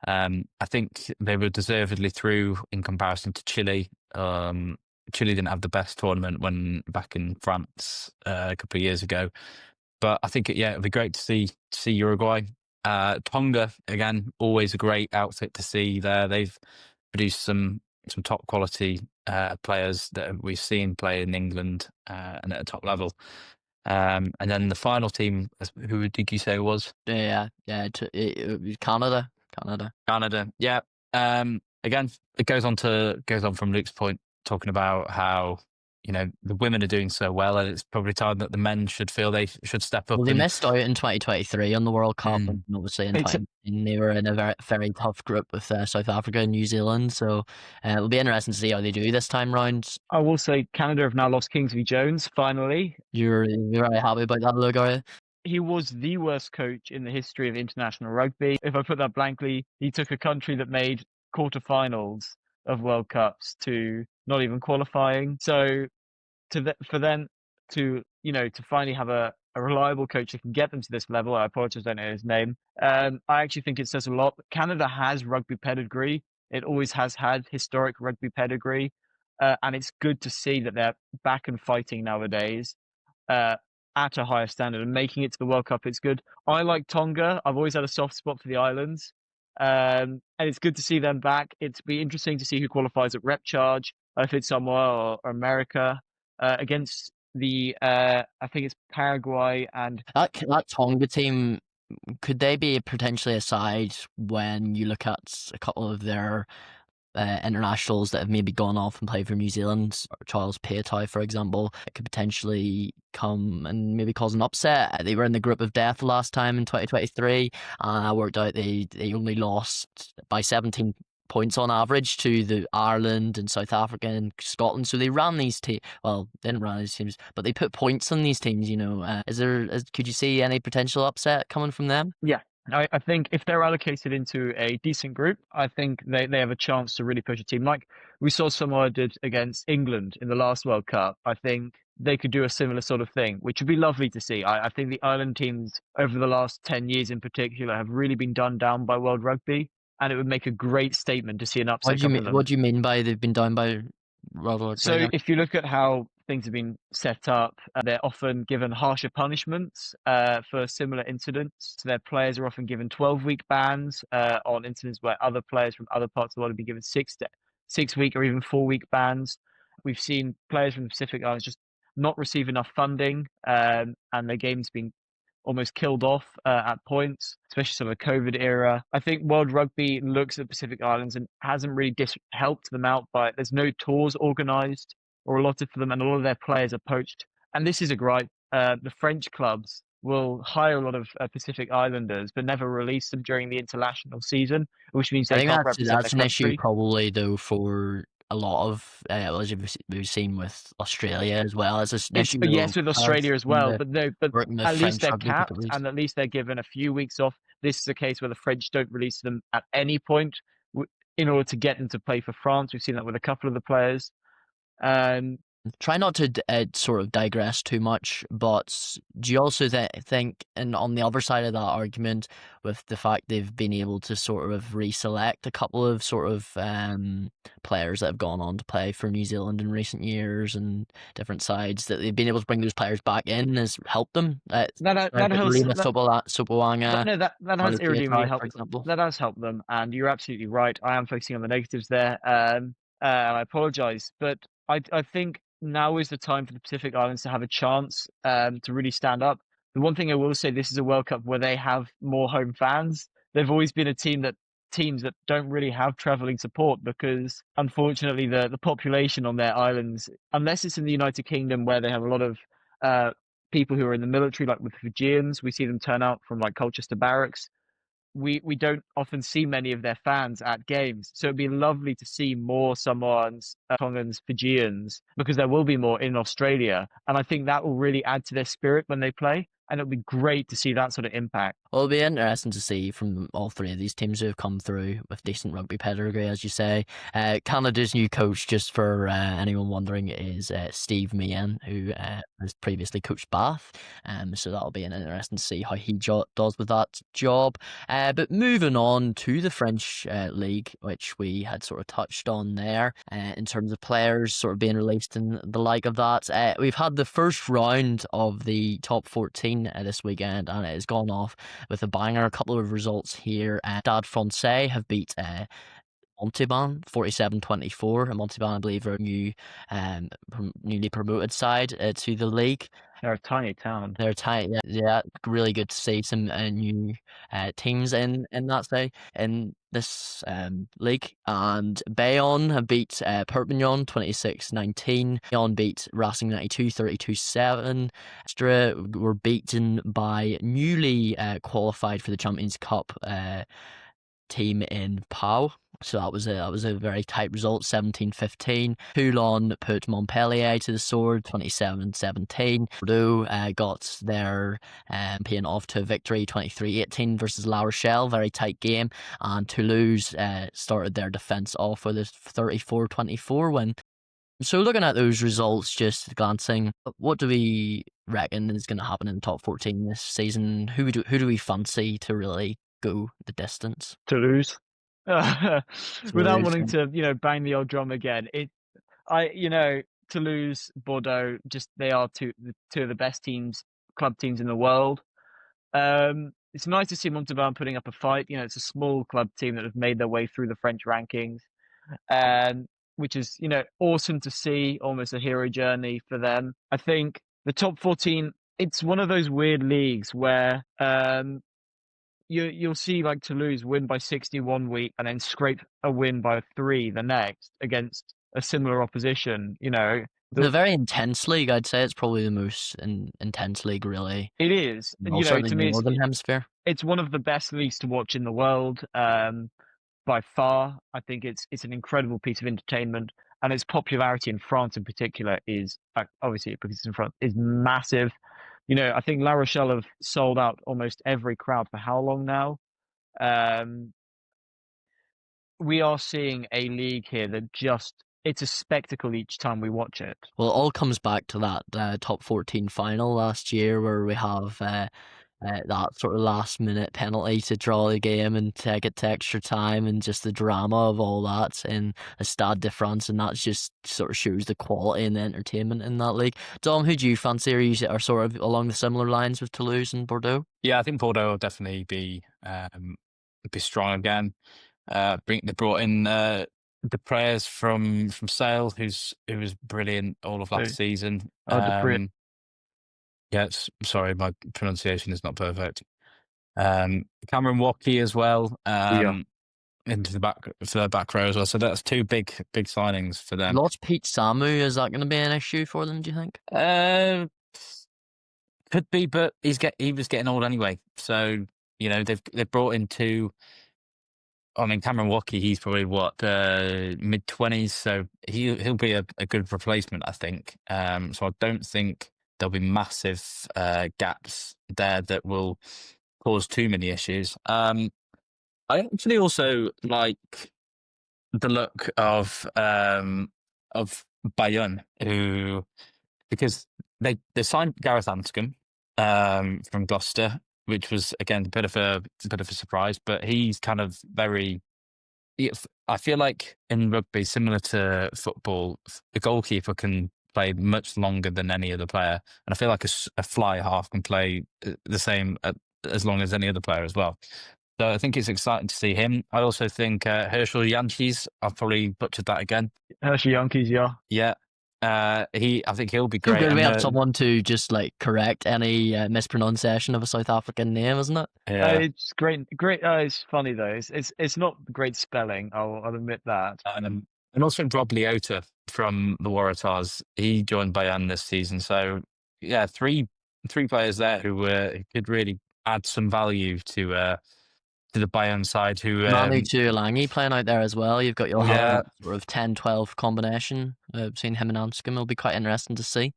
I think they were deservedly through in comparison to Chile. Chile didn't have the best tournament when back in France a couple of years ago, but I think it'd be great to see Uruguay. Tonga again, always a great outfit to see there. They've produced some top quality players that we've seen play in England and at a top level. And then the final team, who did you say it was? Yeah, it was Canada. Canada, yeah. Again, it goes on from Luke's point, talking about how the women are doing so well, and it's probably time that the men should feel they should step up. Well, they missed out in 2023 on the World Cup, and obviously in 2019 they were in a very, very tough group with South Africa and New Zealand. So it'll be interesting to see how they do this time round. I will say Canada have now lost Kingsley Jones, finally. You're very happy about that, Luke, are you? He was the worst coach in the history of international rugby. If I put that blankly, he took a country that made quarterfinals of World Cups to not even qualifying. So for them to finally have a reliable coach that can get them to this level. I apologize, I don't know his name. I actually think it says a lot. Canada has rugby pedigree. It always has had historic rugby pedigree. And it's good to see that they're back and fighting nowadays at a higher standard and making it to the World Cup. It's good. I like Tonga. I've always had a soft spot for the islands. And it's good to see them back. It'd be interesting to see who qualifies at rep charge, if it's Samoa or America. Against the I think it's Paraguay and that Tonga team. Could they be potentially a side when you look at a couple of their internationals that have maybe gone off and played for New Zealand, or Charles Pietai, for example? It could potentially come and maybe cause an upset. They were in the group of death last time in 2023, and worked out they only lost by 17 points on average to the Ireland and South Africa and Scotland. So they ran these teams. Well, they didn't run these teams, but they put points on these teams. Could you see any potential upset coming from them? Yeah. I think if they're allocated into a decent group, I think they have a chance to really push a team. Like we saw Samoa did against England in the last World Cup. I think they could do a similar sort of thing, which would be lovely to see. I think the island teams over the last 10 years in particular have really been done down by World Rugby. And it would make a great statement to see an upset. What do you mean by they've been down by World Rugby? So if you look at how things have been set up, they're often given harsher punishments for similar incidents. So their players are often given 12-week bans on incidents where other players from other parts of the world have been given 6-week or even 4-week bans. We've seen players from the Pacific Islands just not receive enough funding, and their games being almost killed off at points, especially some of the COVID era. I think World Rugby looks at the Pacific Islands and hasn't really helped them out by there's no tours organised or allotted for them, and a lot of their players are poached. And this is a gripe. The French clubs will hire a lot of Pacific Islanders, but never release them during the international season, which means they can't represent that's an issue probably though for a lot of as we've seen with Australia as well as an issue. Yes, with Australia as well, but at least they're capped and at least they're given a few weeks off. This is a case where the French don't release them at any point in order to get them to play for France. We've seen that with a couple of the players. Try not to sort of digress too much, but do you also think, and on the other side of that argument, with the fact they've been able to sort of reselect a couple of sort of players that have gone on to play for New Zealand in recent years and different sides, that they've been able to bring those players back in has helped them? That has irredeemably helped. That has helped them, and you're absolutely right. I am focusing on the negatives there, and I apologise, but I think now is the time for the Pacific Islands to have a chance to really stand up. The one thing I will say, this is a World Cup where they have more home fans. They've always been a team that teams that don't really have travelling support, because unfortunately the population on their islands, unless it's in the United Kingdom where they have a lot of people who are in the military, like with Fijians, we see them turn out from like Colchester Barracks. We don't often see many of their fans at games. So it'd be lovely to see more Samoans, Tongans, Fijians, because there will be more in Australia. And I think that will really add to their spirit when they play. And it'll be great to see that sort of impact. Well, it'll be interesting to see from all three of these teams who have come through with decent rugby pedigree, as you say. Canada's new coach, just for anyone wondering, is Steve Meehan, who has previously coached Bath. So that'll be interesting to see how he does with that job. But moving on to the French league, which we had sort of touched on there, in terms of players sort of being released and the like of that. We've had the first round of the top 14 this weekend, and it has gone off with a banger. A couple of results here. Stade Francais have beat Montauban 47-24. Montauban, I believe, are a newly promoted side to the league. They're a tiny town. They're tiny, yeah. Really good to see some new teams in that side in this league. And Bayonne have beat Perpignan 26-19. Bayonne beat Racing 92 32-7. Extra were beaten by newly qualified for the Champions Cup team in Pau. So that was a very tight result, 17-15. Toulon put Montpellier to the sword, 27-17. Bordeaux got their paying off to a victory, 23-18 versus La Rochelle, very tight game. And Toulouse started their defence off with a 34-24 win. So looking at those results, just glancing, what do we reckon is going to happen in the top 14 this season? Who do we fancy to really go the distance? Toulouse. Without wanting to, bang the old drum again, Toulouse, Bordeaux, just they are two of the best club teams in the world. It's nice to see Montauban putting up a fight. It's a small club team that have made their way through the French rankings, which is, awesome to see, almost a hero journey for them. I think the top 14, it's one of those weird leagues where you'll see like Toulouse win by 61 week and then scrape a win by 3 the next against a similar opposition. It's a very intense league. I'd say it's probably the most intense league, really. It is. Certainly to me, Northern Hemisphere. It's one of the best leagues to watch in the world, by far. I think it's an incredible piece of entertainment, and its popularity in France in particular is, obviously because it's in France, is massive. I think La Rochelle have sold out almost every crowd for how long now? We are seeing a league here that it's a spectacle each time we watch it. Well, it all comes back to that top 14 final last year where we have that sort of last minute penalty to draw the game and take it to extra time, and just the drama of all that in the Stade de France, and that just sort of shows the quality and the entertainment in that league. Dom, who do you fancy? Are sort of along the similar lines with Toulouse and Bordeaux? Yeah, I think Bordeaux will definitely be strong again. They brought in the players from Sale, who was brilliant all of last season. Yeah, sorry, my pronunciation is not perfect. Cameron Waukee as well, into the back row as well. So that's 2 big signings for them. Lost Pete Samu, is that going to be an issue for them, do you think? Could be, but he was getting old anyway. So they've brought in 2. I mean, Cameron Waukee, he's probably mid-20s, so he'll be a good replacement, I think. So I don't think there'll be massive gaps there that will cause too many issues. I actually also like the look of Bayonne, because they signed Gareth Anscombe from Gloucester, which was again a bit of a surprise, but he's kind of very. I feel like in rugby, similar to football, the goalkeeper can play much longer than any other player, and I feel like a fly half can play the same as long as any other player as well. So I think it's exciting to see him. I also think Herschel Yankees, I've probably butchered that again. Herschel Yankees, yeah. Yeah. I think he'll be So great. good we And have someone to just like correct any mispronunciation of a South African name, isn't it? yeah, It's great. It's funny though. It's not great spelling. I'll admit that. and also Rob Leota from the Waratahs. He joined Bayern this season. So yeah, three players there who could really add some value to the Bayern side. Who Manu Tuolangi playing out there as well. You've got your yeah. sort of 10-12 combination. Seeing him and Anscombe will be quite interesting to see.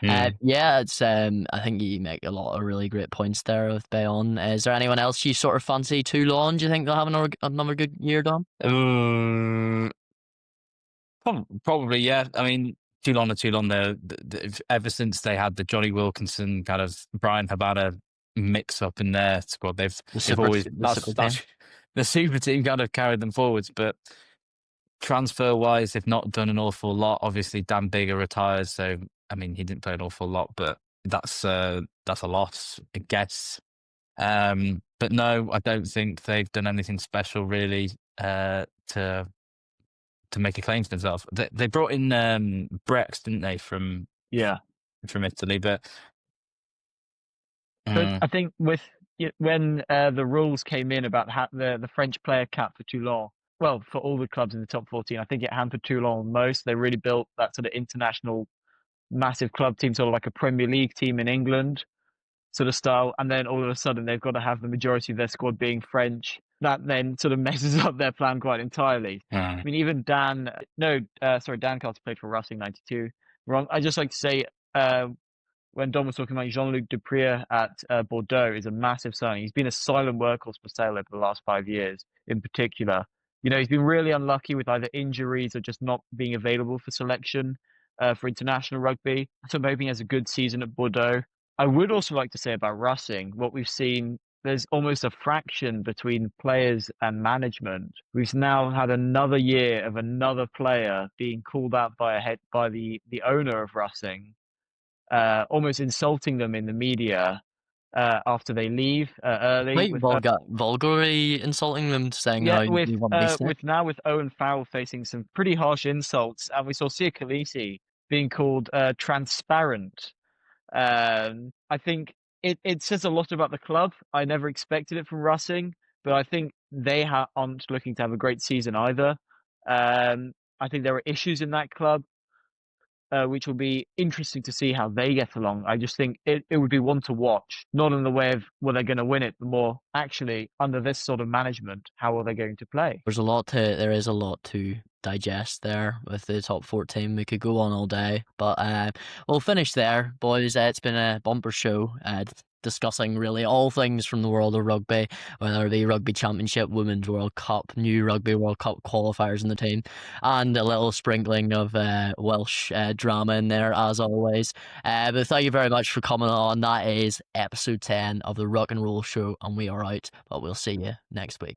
Yeah, it's I think you make a lot of really great points there with Bayonne. Is there anyone else you sort of fancy Toulon? Do you think they'll have another good year, Dom? Probably, yeah. I mean, Toulon are Toulon. Ever since they had the Johnny Wilkinson kind of Brian Habana mix up in their squad, they've always that's the super team kind of carried them forwards. But transfer wise, they've not done an awful lot. Obviously, Dan Bigger retired, so I mean, he didn't play an awful lot, but that's a loss, I guess. But no, I don't think they've done anything special really to make a claim to themselves. They brought in Brex, didn't they, from Italy? But I think when the rules came in about the French player cap for Toulon, well, for all the clubs in the top 14, I think it hampered Toulon most. They really built that sort of international massive club team, sort of like a Premier League team in England sort of style. And then all of a sudden they've got to have the majority of their squad being French. That then sort of messes up their plan quite entirely. I mean, even Dan Carter played for Racing 92. Wrong. I just like to say, when Dom was talking about Jean-Luc Duprier at Bordeaux is a massive signing. He's been a silent workhorse for Sale over the last 5 years in particular. You know, he's been really unlucky with either injuries or just not being available for selection for international rugby. So I'm hoping he has a good season at Bordeaux. I would also like to say about Racing, what we've seen, there's almost a fraction between players and management. We've now had another year of another player being called out by the owner of Racing, almost insulting them in the media after they leave early. Wait, vulgarly insulting them, saying how you want to be sick. With Owen Farrell facing some pretty harsh insults, and we saw Sia Khaleesi being called transparent. I think it says a lot about the club. I never expected it from Racing, but I think they aren't looking to have a great season either. I think there are issues in that club, which will be interesting to see how they get along. I just think it would be one to watch, not in the way of, well, they're going to win it, but more actually under this sort of management, how are they going to play? There is a lot to digest there with the top 14. We could go on all day, but we'll finish there, boys. It's been a bumper show. Discussing really all things from the world of rugby, whether it be Rugby Championship, Women's World Cup, new Rugby World Cup qualifiers in the team, and a little sprinkling of Welsh drama in there, as always. But thank you very much for coming on. That is episode 10 of the Ruck and Roll Show, and we are out, but we'll see you next week.